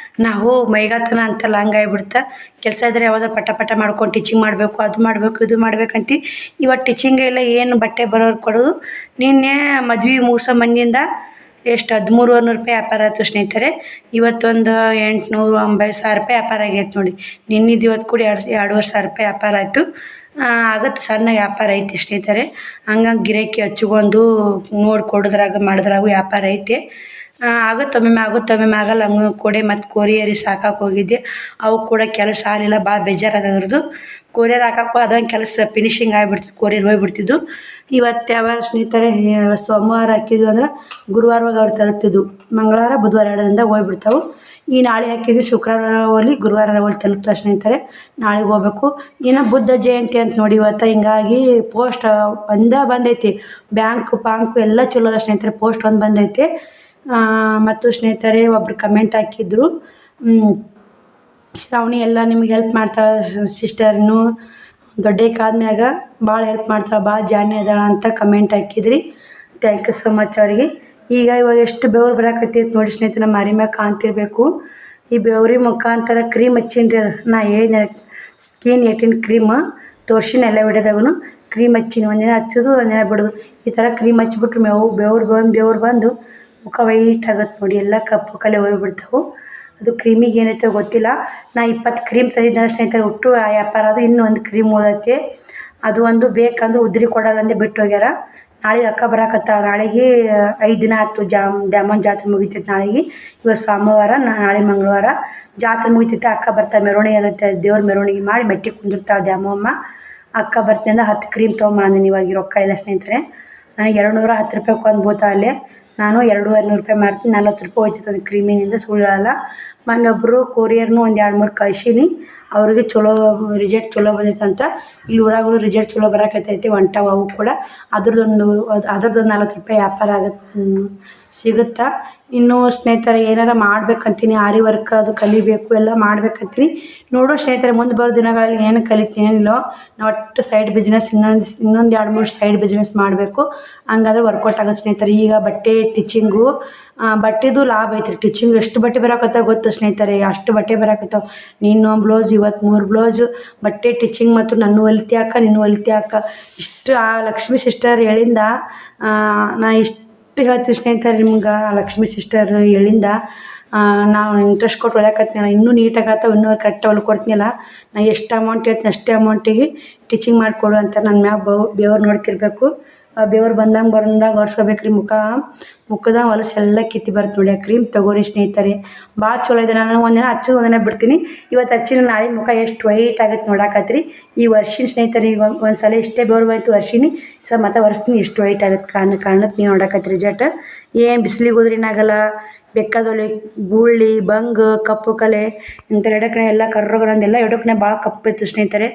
ನಾವು ಮೈಗಾತನ ಅಂತಲ್ಲ, ಹಂಗಾಗಿಬಿಡ್ತಾ. ಕೆಲಸ ಇದ್ದರೆ ಯಾವ್ದಾರು ಪಟ ಮಾಡ್ಕೊಂಡು ಟೀಚಿಂಗ್ ಮಾಡಬೇಕು, ಅದು ಮಾಡಬೇಕು, ಇದು ಮಾಡ್ಬೇಕಂತ. ಇವತ್ತು ಟೀಚಿಂಗೇ ಇಲ್ಲ, ಏನು ಬಟ್ಟೆ ಬರೋರು ಕೊಡೋದು. ನಿನ್ನೆ ಮದ್ವೆ ಮೂಸ ಮಂದಿಯಿಂದ ಎಷ್ಟು 1300 ರೂಪಾಯಿ ವ್ಯಾಪಾರ ಆಯಿತು ಸ್ನೇಹಿತರೆ. ಇವತ್ತೊಂದು 890,000 ರೂಪಾಯಿ ವ್ಯಾಪಾರ ಆಗೈತೆ ನೋಡಿ. ನಿನ್ನಿದ್ದು ಇವತ್ತು ಕೂಡ 2,500 ರೂಪಾಯಿ ವ್ಯಾಪಾರ ಆಯಿತು. ಆಗುತ್ತೆ, ಸಣ್ಣ ವ್ಯಾಪಾರ ಐತಿ ಸ್ನೇಹಿತರೆ. ಹಂಗಾಗಿ ಗಿರಾಕಿ ಹಚ್ಕೊಂಡು ನೋಡಿ ಕೊಡೋದ್ರಾಗ ಮಾಡಿದ್ರಾಗೂ ವ್ಯಾಪಾರ ಐತೆ. ಒಮ್ಮೊಮ್ಮೆ ಆಗಲ್ಲ. ಹಂಗೆ ಕೊಡೆ ಮತ್ತು ಕೊರಿಯರಿಗೆ ಸಾಕಕ್ಕೆ ಹೋಗಿದ್ದೆ. ಅವು ಕೂಡ ಕೆಲಸ ಆಗಲಿಲ್ಲ. ಭಾಳ ಬೇಜಾರಾದ ಅದ್ರದ್ದು. ಕೊರಿಯರ್ ಹಾಕಕ್ಕೂ ಅದೊಂದು ಕೆಲಸ ಫಿನಿಶಿಂಗ್ ಆಗಿಬಿಡ್ತಿತ್ತು. ಕೊರಿಯರ್ ಹೋಗ್ಬಿಡ್ತಿದ್ದು. ಇವತ್ತು ಯಾವಾಗ ಸ್ನೇಹಿತರೆ ಸೋಮವಾರ ಹಾಕಿದ್ವಿ ಅಂದ್ರೆ ಗುರುವಾರವಾಗ ಅವ್ರು ತಲುಪ್ತಿದ್ವು. ಮಂಗಳವಾರ ಬುಧವಾರ 2 ದಿನದಾಗ ಹೋಗ್ಬಿಡ್ತಾವೆ. ಈ ನಾಳೆ ಹಾಕಿದ್ವಿ ಶುಕ್ರವಾರ ಹೋಗಿ ಗುರುವಾರ ಹೋಗಿ ತಲುಪ್ತಾವೆ ಸ್ನೇಹಿತರೆ. ನಾಳೆಗೆ ಹೋಗ್ಬೇಕು. ಇನ್ನು ಬುದ್ಧ ಜಯಂತಿ ಅಂತ ನೋಡಿ ಇವತ್ತು. ಹಿಂಗಾಗಿ ಪೋಸ್ಟ್ ಒಂದೇ ಬಂದೈತಿ. ಬ್ಯಾಂಕು ಎಲ್ಲ ಚಲೋ ಅದ ಸ್ನೇಹಿತರೆ. ಪೋಸ್ಟ್ ಒಂದು ಬಂದೈತಿ. ಮತ್ತು ಸ್ನೇಹಿತರೆ ಒಬ್ರು ಕಮೆಂಟ್ ಹಾಕಿದ್ರು, ಶ್ರಾವಣಿ ಎಲ್ಲ ನಿಮ್ಗೆ ಹೆಲ್ಪ್ ಮಾಡ್ತಾಳೆ ಸಿಸ್ಟರ್ನು, ದೊಡ್ಡಕ್ಕಾದ್ಮ್ಯಾಗ ಭಾಳ ಹೆಲ್ಪ್ ಮಾಡ್ತಾಳೆ, ಭಾಳ ಜಾಣೆ ಅದಾಳ ಅಂತ ಕಮೆಂಟ್ ಹಾಕಿದ್ರಿ. ಥ್ಯಾಂಕ್ ಯು ಸೊ ಮಚ್ ಅವ್ರಿಗೆ. ಇವಾಗ ಎಷ್ಟು ಬೆವ್ರು ಬರಾಕತ್ತೈತೆ ನೋಡಿ ಸ್ನೇಹಿತರೆ. ನಮ್ಮ ಮಾರಿ ಮ್ಯಾಗ ಕಾಣ್ತಿರ್ಬೇಕು. ಈ ಬೆವ್ರಿ ಮುಖಾಂತರ ಕ್ರೀಮ್ ಹಚ್ಚೀನಿ. ನಾ ಹೇಳಿದೆ ಸ್ಕಿನ್ 18 ಕ್ರೀಮ್ ತೋರ್ಸಿನ ಎಲ್ಲ ವಿಡಿಯೋದಾಗೂ. ಕ್ರೀಮ್ ಹಚ್ಚೀನಿ. ಒಂದಿನ ಹಚ್ಚೋದು ಒಂದಿನ ಬಿಡೋದು. ಈ ಥರ ಕ್ರೀಮ್ ಹಚ್ಬಿಟ್ರೆ ಬೆವ್ರು ಬಂದು ಮುಖ ವೈಟ್ ಆಗುತ್ತೆ ನೋಡಿ. ಎಲ್ಲ ಕಪ್ಪು ಕಲೆ ಹೋಗ್ಬಿಡ್ತಾವೆ. ಅದು ಕ್ರೀಮಿಗೆ ಏನೈತೆ ಗೊತ್ತಿಲ್ಲ. ನಾ 20 ಕ್ರೀಮ್ ತಂದಿದ್ದೆ ಸ್ನೇಹಿತರೆ. ಒಟ್ಟು ಆ ವ್ಯಾಪಾರ ಅದು. ಇನ್ನೂ ಒಂದು ಕ್ರೀಮ್ ಓದೈತೆ. ಅದು ಒಂದು ಬೇಕಂದ್ರೆ ಉದ್ರಿ ಕೊಡಲ್ಲ ಅಂದೆ ಬಿಟ್ಟು ಹೋಗ್ಯಾರ. ನಾಳೆಗೆ ಅಕ್ಕ ಬರಾಕತ್ತಾಳ. ನಾಳೆಗೆ 5 ದಿನ ಆಯ್ತು. ದ್ಯಾಮವ್ವನ ಜಾತ್ರೆ ಮುಗಿತೈತೆ ನಾಳೆಗೆ. ಇವತ್ತು ಸೋಮವಾರ, ನಾಳೆ ಮಂಗಳವಾರ ಜಾತ್ರೆ ಮುಗಿತೈತೆ. ಅಕ್ಕ ಬರ್ತಾಳೆ, ಮೆರವಣಿಗೆ ಆಗುತ್ತೆ. ದೇವ್ರ ಮೆರವಣಿಗೆ ಮಾಡಿ ಮೆಟ್ಟಿ ಕುಂದಿರ್ತಾಳೆ ದ್ಯಾಮವ್ವ. ಅಕ್ಕ ಬರ್ತೀನಿ ಅಂದ್ರೆ 10 ಕ್ರೀಮ್ ತೊಗೊಂಬಂದಿನಿ. ಇವಾಗ ರೊಕ್ಕ ಇಲ್ಲ ಸ್ನೇಹಿತರೆ. ನನಗೆ 210 ರೂಪಾಯಿಗೆ ಒಂದು ಬೋತ ಅಲ್ಲೇ. ನಾನು 200 ರೂಪಾಯಿ ಮಾರ್ತೀನಿ. 40 ರೂಪಾಯಿ ಹೋಯ್ತೈತೆ ಒಂದು ಕ್ರೀಮಿನಿಂದ, ಸುಳ್ಳಲ್ಲ. ಮೊನ್ನೊಬ್ಬರು ಕೊರಿಯರ್ನು ಒಂದು 2-3 ಕಳ್ಸೀನಿ. ಅವ್ರಿಗೆ ಚಲೋ ರಿಸಲ್ಟ್ ಚಲೋ ಬಂದೈತೆ ಅಂತ. ಇಲ್ಲಿ ಊರಾಗೂ ರಿಸಲ್ಟ್ ಚಲೋ ಬರಾಕತ್ತೈತಿ. ಹೊಂಟಾವು ಅವು ಕೂಡ. ಅದ್ರದ್ದೊಂದು 40 ರೂಪಾಯಿ ವ್ಯಾಪಾರ ಸಿಗುತ್ತಾ. ಇನ್ನೂ ಸ್ನೇಹಿತರೆ ಏನಾರ ಮಾಡ್ಬೇಕಂತೀನಿ. ಆರಿ ವರ್ಕ್ ಅದು ಕಲಿಬೇಕು, ಎಲ್ಲ ಮಾಡ್ಬೇಕಂತೀನಿ. ನೋಡೋ ಸ್ನೇಹಿತರೆ ಮುಂದೆ ಬರೋ ದಿನಗಳಲ್ಲಿ ಏನು ಕಲಿತೀನಿ ಏನಿಲ್ಲೋ. ನಾವು ಒಟ್ಟು ಸೈಡ್ ಬಿಸ್ನೆಸ್ ಇನ್ನೊಂದು 2-3 ಸೈಡ್ ಬಿಸ್ನೆಸ್ ಮಾಡಬೇಕು. ಹಂಗಾದ್ರೆ ವರ್ಕೌಟ್ ಆಗುತ್ತೆ ಸ್ನೇಹಿತರೆ. ಈಗ ಬಟ್ಟೆ ಟಿಚಿಂಗು, ಬಟ್ಟೆದು ಲಾಭ ಐತ್ರಿ. ಟಿಚಿಂಗ್ ಎಷ್ಟು ಬಟ್ಟೆ ಬರಾಕತ್ತಾವ ಗೊತ್ತು ಸ್ನೇಹಿತರೆ. ಅಷ್ಟು ಬಟ್ಟೆ ಬರಾಕತ್ತಾವ. ನೀನು ಬ್ಲೌಸ್ ಇವತ್ತು 3 ಬ್ಲೌಸು ಬಟ್ಟೆ ಟಿಚಿಂಗ್ ಮತ್ತು ನನ್ನ ಹೊಲಿತ್ಯಾಕ ನಿನ್ನ ಹೊಲಿತ್ಯಾಕ ಇಷ್ಟು ಆ ಲಕ್ಷ್ಮೀ ಸಿಸ್ಟರ್ ಹೇಳಿಂದ ನಾ ಇಷ್ಟು ಹೇಳ್ತೀವಿ ಸ್ನೇಹಿತರೆ ನಿಮ್ಗೆ. ಲಕ್ಷ್ಮೀ ಸಿಸ್ಟರ್ ಹೇಳಿಂದ ನಾವು ಇಂಟ್ರೆಸ್ಟ್ ಕೊಟ್ಟು ಹೊಲಿಯಕತ್ನಲ್ಲ ಇನ್ನೂ ನೀಟಾಗಿ ಆಗ್ತಾವೆ ಇನ್ನೂ ಕರೆಕ್ಟ್ ಹೊಲ್ಕೊಡ್ತೀನಲ್ಲ ನಾ ಎಷ್ಟು ಅಮೌಂಟ್ ಹೇಳ್ತೀನಿ ಅಷ್ಟೇ ಅಮೌಂಟಿಗೆ ಸ್ಟಿಚಿಂಗ್ ಮಾಡಿಕೊಡು ಅಂತ ನನ್ನ ಮ್ಯಾಗ ಬೆವ್ರು ನೋಡ್ತಿರ್ಬೇಕು ಆ ಬೆವ್ರು ಬಂದಂಗೆ ಒರೆಸ್ಕೋಬೇಕು ರೀ ಮುಖದ ಹೊಲಸು ಎಲ್ಲ ಕಿತ್ತಿ ಬರುತ್ತೆ ನೋಡಿ ಆ ಕ್ರೀಮ್ ತೊಗೋರಿ ಸ್ನೇಹಿತರೆ ಭಾಳ ಚಲೋ ಇದೆ ನಾನು ಒಂದಿನ ಹಚ್ಚೋದು ಒಂದಿನ ಬಿಡ್ತೀನಿ ಇವತ್ತು ಹಚ್ಚಿನ ನಾಳೆ ಮುಖ ಎಷ್ಟು ವೈಟ್ ಆಗುತ್ತೆ ನೋಡಾಕತ್ರಿ ಈ ವರ್ಷಿನ ಸ್ನೇಹಿತರೆ ಈಗ ಒಂದು ಸಲ ಇಷ್ಟೇ ಬೆವ್ರು ಬಂತು ವರ್ಷಿನಿ ಮತ್ತೆ ಒರೆಸ್ತೀನಿ ಎಷ್ಟು ವೈಟ್ ಆಗುತ್ತೆ ಕಾಣಕ್ಕೆ ನೀವು ನೋಡಾಕತ್ರಿ ರಿಸಲ್ಟ್ ಏನು ಬಿಸಿಲಿಗೆ ಹೋದ್ರೆ ಏನಾಗಲ್ಲ ಬೇಕಾದೊಲೆ ಗುಳ್ಳಿ ಬಂಗ್ ಕಪ್ಪು ಕಲೆ ಇಂಥ ಎಡಕನೆ ಎಲ್ಲ ಕರ್ರಗರಂದೆಲ್ಲ ಎಡಕನೆ ಭಾಳ ಕಪ್ಪಿತ್ತು ಸ್ನೇಹಿತರೆ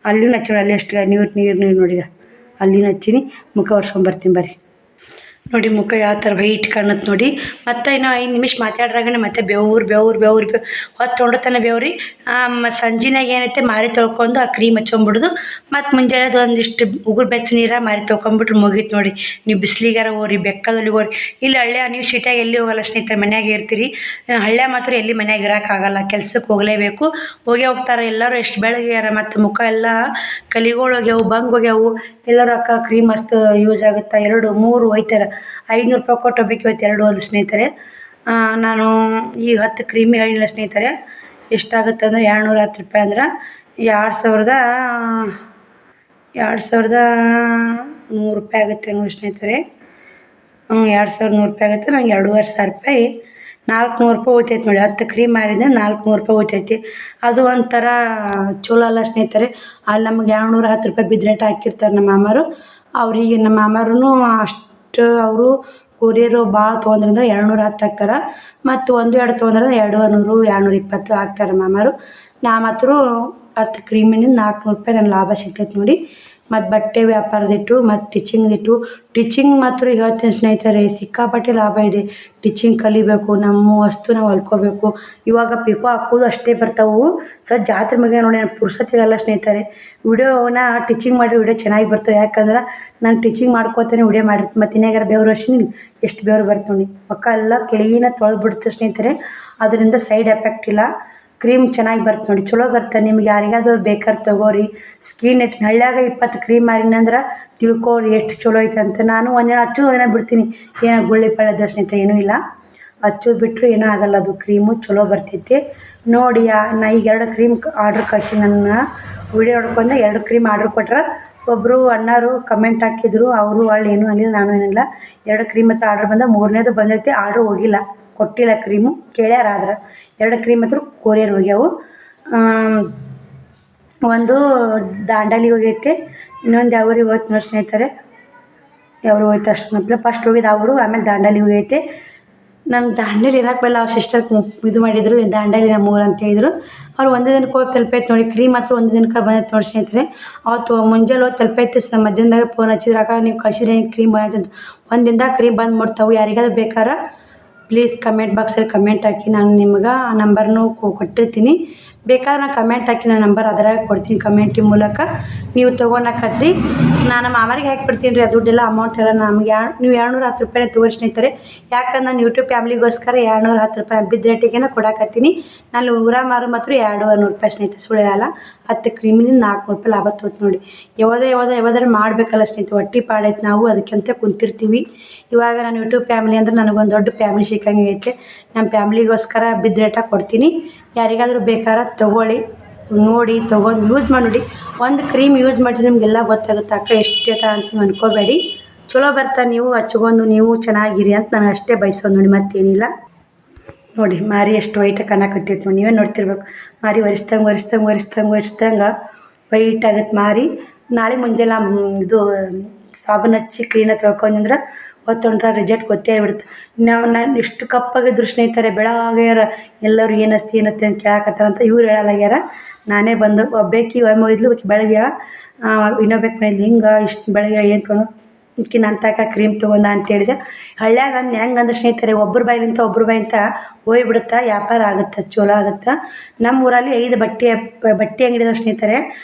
ಅಲ್ಲಿನೂ ಹಚ್ಚೋಣ ಅಲ್ಲಿ ಅಷ್ಟು ನೀರು ನೋಡಿಗ ಅಲ್ಲಿನೂ ಹಚ್ಚೀನಿ ಮುಖ ಒರೆಸ್ಕೊಂಬರ್ತೀನಿ ಬರ್ರಿ ನೋಡಿ ಮುಖ ಯಾವ ಥರ ವೈಟ್ ಕಾಣುತ್ತೆ ನೋಡಿ ಮತ್ತು ಇನ್ನು 5 ನಿಮಿಷ ಮಾತಾಡ್ರಾಗನೇ ಮತ್ತೆ ಬೆವ್ರು ಹೊತ್ತು ತೊಗೊಂಡತನ ಬೆವ್ರಿ ಸಂಜೆನಾಗ ಏನೈತೆ ಮಾರಿ ತೊಳ್ಕೊಂಡು ಆ ಕ್ರೀಮ್ ಹಚ್ಕೊಂಬಿಡೋದು ಮತ್ತು ಮುಂಜಾನೆ ಒಂದಿಷ್ಟು ಉಗುರು ಬೆಚ್ಚ ನೀರು ಮಾರಿ ತೊಳ್ಕೊಂಬಿಟ್ರೆ ಮುಗೀತು ನೋಡಿ ನೀವು ಬಿಸಿಲಿಗಾರ ಹೋಗ್ರಿ ಬೆಕ್ಕದಲ್ಲಿ ಹೋಗ್ರಿ ಇಲ್ಲಿ ಹಳ್ಳ್ಯ ನೀವು ಸಿಟಿಯಾಗ ಎಲ್ಲಿ ಹೋಗಲ್ಲ ಸ್ನೇಹಿತರೆ ಮನ್ಯಾಗೆ ಇರ್ತೀರಿ ಹಳ್ಳ್ಯ ಮಾತ್ರ ಎಲ್ಲಿ ಮನ್ಯಾಗ ಇರೋಕ್ಕಾಗಲ್ಲ ಕೆಲ್ಸಕ್ಕೆ ಹೋಗಲೇಬೇಕು ಹೋಗ್ತಾರೆ ಎಲ್ಲರೂ ಎಷ್ಟು ಬೆಳಗ್ಯಾರ ಮತ್ತು ಮುಖ ಎಲ್ಲ ಕಲಿಗಳು ಹೋಗ್ಯಾವು ಬಂಗ್ ಹೋಗ್ಯಾವು ಎಲ್ಲರೂ ಅಕ್ಕ ಕ್ರೀಮ್ ಮಸ್ತ್ ಯೂಸ್ ಆಗುತ್ತೆ 2 3 ಒಯ್ತಾರೆ 500 ರೂಪಾಯಿ ಕೊಟ್ಟು ಹೋಗ್ಬೇಕು ಇವತ್ತು 2 ಹೊಲು ಸ್ನೇಹಿತರೆ ನಾನು ಈಗ 10 ಕ್ರೀಮ್ ಹೇಳಿಲ್ಲ ಸ್ನೇಹಿತರೆ ಎಷ್ಟಾಗುತ್ತೆ ಅಂದರೆ 210 ರೂಪಾಯಿ ಅಂದ್ರೆ 2100 ರೂಪಾಯಿ ಆಗುತ್ತೆ ನೋಡಿ ಸ್ನೇಹಿತರೆ 2100 ರೂಪಾಯಿ ಆಗುತ್ತೆ ನಂಗೆ 2500 ರೂಪಾಯಿ 400 ರೂಪಾಯಿ ಹೋಗ್ತೈತೆ ನೋಡಿ 10 ಕ್ರೀಮ್ ಮಾರಿದ್ರೆ 400 ರೂಪಾಯಿ ಹೋಗ್ತೈತಿ ಅದು ಒಂಥರ ಚಲೋ ಅಲ್ಲ ಸ್ನೇಹಿತರೆ ಅಲ್ಲಿ ನಮಗೆ 210 ರೂಪಾಯಿ ಬಿದ್ದು ರೇಟ್ ಹಾಕಿರ್ತಾರೆ ನಮ್ಮ ಮಾಮಾರು ಅವರಿಗೆ ನಮ್ಮ ಮಾಮಾರೂ ಅಷ್ಟು ಅವರು ಕೊರಿಯರು ಭಾಳ ತೊಗೊಂಡ್ರಂದ್ರೆ 210 ಹಾಕ್ತಾರೆ ಮತ್ತು 1-2 ತೊಗೊಂಡ್ರೆ 200 220 ಹಾಕ್ತಾರೆ ಮಾಮಾರು ನಾ ಮಾತ್ರ 10 ಕ್ರೀಮಿನಿಂದ 400 ರೂಪಾಯಿ ನನ್ನ ಲಾಭ ಸಿಗ್ತೈತೆ ನೋಡಿ ಮತ್ತು ಬಟ್ಟೆ ವ್ಯಾಪಾರದಿಟ್ಟು ಮತ್ತು ಟಿಚಿಂಗ್ ಮಾತ್ರ ಹೇಳ್ತೀನಿ ಸ್ನೇಹಿತರೆ ಸಿಕ್ಕಾಪಟ್ಟೆ ಲಾಭ ಇದೆ ಟಿಚಿಂಗ್ ಕಲಿಬೇಕು ನಮ್ಮ ವಸ್ತು ನಾವು ಹೊಲ್ಕೋಬೇಕು ಇವಾಗ ಪಿಕೋ ಹಾಕೋದು ಅಷ್ಟೇ ಬರ್ತಾವೆ ಜಾತ್ರೆ ಮಗ ನೋಡಿ ನಾನು ಪುರ್ಸೊತ್ತಿಗಲ್ಲ ಸ್ನೇಹಿತರೆ ವಿಡಿಯೋನ ಟಿಚಿಂಗ್ ಮಾಡಿರೋ ವಿಡಿಯೋ ಚೆನ್ನಾಗಿ ಬರ್ತವೆ ಯಾಕಂದ್ರೆ ನಾನು ಟಿಚಿಂಗ್ ಮಾಡ್ಕೋತಾನೆ ವಿಡಿಯೋ ಮಾಡಿರ್ತೀನಿ ಮತ್ತು ಇನ್ನಾಗಾರ ಬೆವ್ರು ವರ್ಷಿನಿ ಎಷ್ಟು ಬೆವ್ರು ಬರ್ತಾವೆ ನೋಡಿ ಪಕ್ಕ ಎಲ್ಲ ಕ್ಲೀನಾಗಿ ತೊಳೆದ್ಬಿಡ್ತು ಸ್ನೇಹಿತರೆ ಅದರಿಂದ ಸೈಡ್ ಎಫೆಕ್ಟ್ ಇಲ್ಲ ಕ್ರೀಮ್ ಚೆನ್ನಾಗಿ ಬರ್ತದೆ ನೋಡಿ ಚಲೋ ಬರ್ತದೆ ನಿಮ್ಗೆ ಯಾರಿಗಾದ್ರೂ ಬೇಕಾದ್ರೆ ತೊಗೋರಿ ಸ್ಕಿನ್ ಹಳ್ಳ್ಯಾಗ 20 ಕ್ರೀಮ್ ಮಾರಿನಂದ್ರೆ ತಿಳ್ಕೊರಿ ಎಷ್ಟು ಚಲೋ ಐತೆ ಅಂತ ನಾನು ಒಂದಿನ ಹಚ್ಚೋದು ಒಂದಿನ ಬಿಡ್ತೀನಿ ಏನೋ ಗುಳ್ಳಿ ಪಳ್ಳದ ಸ್ನೇಹಿತರೆ ಏನೂ ಇಲ್ಲ ಹಚ್ಚೋದು ಬಿಟ್ಟರು ಏನೂ ಆಗಲ್ಲ ಅದು ಕ್ರೀಮು ಚಲೋ ಬರ್ತೈತಿ ನೋಡಿ ನಾ ಈಗ 2 ಕ್ರೀಮ್ ಆರ್ಡ್ರ್ ಕಳಿಸಿ ನನ್ನ ವಿಡಿಯೋ ನೋಡ್ಕೊಂಡು 2 ಕ್ರೀಮ್ ಆರ್ಡ್ರ್ ಕೊಟ್ರೆ ಒಬ್ಬರು ಅಣ್ಣಾರು ಕಮೆಂಟ್ ಹಾಕಿದ್ರು ಅವರು ಒಳ್ಳೆ ಏನೂ ಅಲ್ಲಿಲ್ಲ ನಾನು ಏನಿಲ್ಲ 2 ಕ್ರೀಮ್ ಹತ್ರ ಆರ್ಡ್ರ್ ಬಂದ 3ನೇದು ಬಂದೈತಿ ಆರ್ಡ್ರ್ ಹೋಗಿಲ್ಲ ಕೊಟ್ಟಿಲ್ಲ ಕ್ರೀಮು ಕೇಳ್ಯಾರ ಆದ್ರೆ 2 ಕ್ರೀಮ್ ಹತ್ರ ಕೊರಿಯರ್ ಹೋಗ್ಯಾವು ಒಂದು ದಾಂಡೇಲಿ ಹೋಗೈತೆ ಇನ್ನೊಂದು ಯಾವ್ರಿಗೆ ಹೋಯ್ತು ನೋಡಿ ಸ್ನೇಹಿತರೆ ಯಾವ್ರು ಹೋಯ್ತು ಅಷ್ಟು ಫಸ್ಟ್ ಹೋಗಿದ್ದು ಅವರು ಆಮೇಲೆ ದಾಂಡೇಲಿ ಹೋಗೈತೆ ನಮ್ಮ ದಾಂಡೇಲಿ ಏನಕ್ಕೆ ಬಲ್ಲ ಅವ್ರ ಸಿಸ್ಟರ್ ಇದು ಮಾಡಿದ್ರು ದಾಂಡೇಲಿ ನಮ್ಮ ಊರು ಅಂತ ಹೇಳಿದ್ರು ಅವ್ರು ಒಂದು ದಿನಕ್ಕೆ ಹೋಗಿ ತಲುಪೈತೆ ನೋಡಿ ಕ್ರೀಮ್ ಮಾತ್ರ ಒಂದು ದಿನಕ್ಕೆ ಬಂದೈತೆ ನೋಡಿ ಸ್ನೇಹಿತರೆ ಅವತ್ತು ಮುಂಜಾನೆ ಹೋಗಿ ತಲುಪೈತೆ ಮಧ್ಯಾಹ್ನದಾಗ ಫೋನ್ ಹಚ್ಚಿದ್ರು ಆಗ ನೀವು ಕಳಿಸಿರಿ ಕ್ರೀಮ್ ಬಂದೈತೆ ಅಂತ ಒಂದು ದಿನದಾಗ ಕ್ರೀಮ್ ಬಂದು ಮುಟ್ತಾವೆ ಯಾರಿಗಾದ್ರೂ ಬೇಕಾರೆ ಪ್ಲೀಸ್ ಕಮೆಂಟ್ ಬಾಕ್ಸಲ್ಲಿ ಕಮೆಂಟ್ ಹಾಕಿ ನಾನು ನಿಮ್ಗೆ ಆ ನಂಬರ್ನು ಕೊಟ್ಟಿರ್ತೀನಿ ಬೇಕಾದ್ರೆ ನಾನು ಕಮೆಂಟ್ ಹಾಕಿ ನಾನು ನಂಬರ್ ಅದರಾಗ ಕೊಡ್ತೀನಿ ಕಮೆಂಟಿನ ಮೂಲಕ ನೀವು ತೊಗೊಳಕತ್ರಿ ನಾನು ಮಾಮಾರಿಗೆ ಹಾಕಿಬಿಡ್ತೀನಿ ರೀ ದುಡ್ಡೆಲ್ಲ ಅಮೌಂಟ್ ಎಲ್ಲ ನಮ್ಗೆ ನೀವು 210 ರೂಪಾಯಿ ತಗೋರಿ ಸ್ನೇಹಿತರೆ ಯಾಕಂದ್ರೆ ನಾನು ಯೂಟ್ಯೂಬ್ ಫ್ಯಾಮ್ಲಿಗೋಸ್ಕರ 210 ರೂಪಾಯಿ ಬಿದ್ದ ರೇಟಿಗೆ ಕೊಡಾಕತ್ತೀನಿ ನಾನು ಊರ ಮಾರು ಮಾತ್ರ 200 ರೂಪಾಯಿ ಸ್ನೇಹಿತರೆ ಸುಳ್ಳು 10 ಕ್ರೀಮಿನಿಂದ 400 ರೂಪಾಯಿ ಲಾಭ ತೋತು ನೋಡಿ ಯಾವ್ದಾರು ಮಾಡಬೇಕಲ್ಲ ಸ್ನೇಹಿತರೆ ಹೊಟ್ಟೆ ಪಾಡೈತೆ ನಾವು ಅದಕ್ಕಂತ ಕುಂತಿರ್ತೀವಿ ಇವಾಗ ನಾನು ಯೂಟ್ಯೂಬ್ ಫ್ಯಾಮಿಲಿ ಅಂದ್ರೆ ನನಗೊಂದು ದೊಡ್ಡ ಫ್ಯಾಮಿಲಿ ಸಿಕ್ಕಂಗೆ ಐತೆ ನಮ್ಮ ಫ್ಯಾಮ್ಲಿಗೋಸ್ಕರ ಬಿದ್ದ ರೇಟಾಗಿ ಕೊಡ್ತೀನಿ ಯಾರಿಗಾದರೂ ಬೇಕಾದ್ರೆ ತೊಗೊಳ್ಳಿ ನೋಡಿ ತೊಗೊಂಡು ಯೂಸ್ ಮಾಡಿ ನೋಡಿ ಒಂದು ಕ್ರೀಮ್ ಯೂಸ್ ಮಾಡಿದ್ರೆ ನಿಮಗೆಲ್ಲ ಗೊತ್ತಾಗುತ್ತೆ ಅಕ್ಕ ಎಷ್ಟು ಥರ ಅಂತ ನೀವು ಅನ್ಕೋಬೇಡಿ ಚಲೋ ಬರ್ತಾ ನೀವು ಹಚ್ಕೊಂಡು ನೀವು ಚೆನ್ನಾಗಿರಿ ಅಂತ ನಾನು ಅಷ್ಟೇ ಬಯಸೋದು ನೋಡಿ ಮತ್ತೇನಿಲ್ಲ ನೋಡಿ ಮಾರಿ ಎಷ್ಟು ವೈಟಾಗಿ ಕಾಣಕತ್ತೈತೆ ನೋಡಿ ನೀವೇ ನೋಡ್ತಿರ್ಬೇಕು ಮಾರಿ ಒರೆಸ್ದಂಗೆ ವೈಟ್ ಆಗುತ್ತೆ ಮಾರಿ ನಾಳೆ ಮುಂಜಾನೆ ಇದು ಸಾಬೂನು ಹಚ್ಚಿ ಕ್ಲೀನಾಗಿ ತೊಳ್ಕೊಂಡ್ರೆ ಹೊತ್ತೊಂಡ್ರೆ ರಿಸಲ್ಟ್ ಗೊತ್ತೇ ಆಗ್ಬಿಡುತ್ತೆ ನಾನು ಇಷ್ಟು ಕಪ್ಪಾಗಿದ್ರು ಸ್ನೇಹಿತರೆ ಬೆಳಗ್ಯಾರ ಎಲ್ಲರೂ ಏನಸ್ತಿ ಅಂತ ಕೇಳಕತ್ತಾರಂತ ಇವ್ರು ಹೇಳಲಾಗ್ಯಾರ ನಾನೇ ಬಂದು ಒಬ್ಬೇಕಿ ಒಯ್ದು ಬೆಳಗ್ಗೆ ಇನ್ನೊಬ್ಬೇಕು ಮೇಲೆ ಹಿಂಗೆ ಇಷ್ಟು ಬೆಳಗ್ಗೆ ಏನು ತೊಗೊಂಡು ಇದಕ್ಕೆ ನಾನು ತಕ ಕ್ರೀಮ್ ತೊಗೊಂಡ ಅಂತ ಹೇಳಿದೆ ಹಳ್ಳ್ಯಾಗ ಹೆಂಗಂದ್ರೆ ಸ್ನೇಹಿತರೆ ಒಬ್ಬರು ಬಾಯಿಲಿಂತ ಹೋಗ್ಬಿಡುತ್ತಾ ವ್ಯಾಪಾರ ಆಗುತ್ತೆ ಚಲೋ ಆಗುತ್ತೆ ನಮ್ಮ ಊರಲ್ಲಿ 5 ಬಟ್ಟೆ ಅಂಗಡಿ ಇದಾವೆ ಸ್ನೇಹಿತರೆ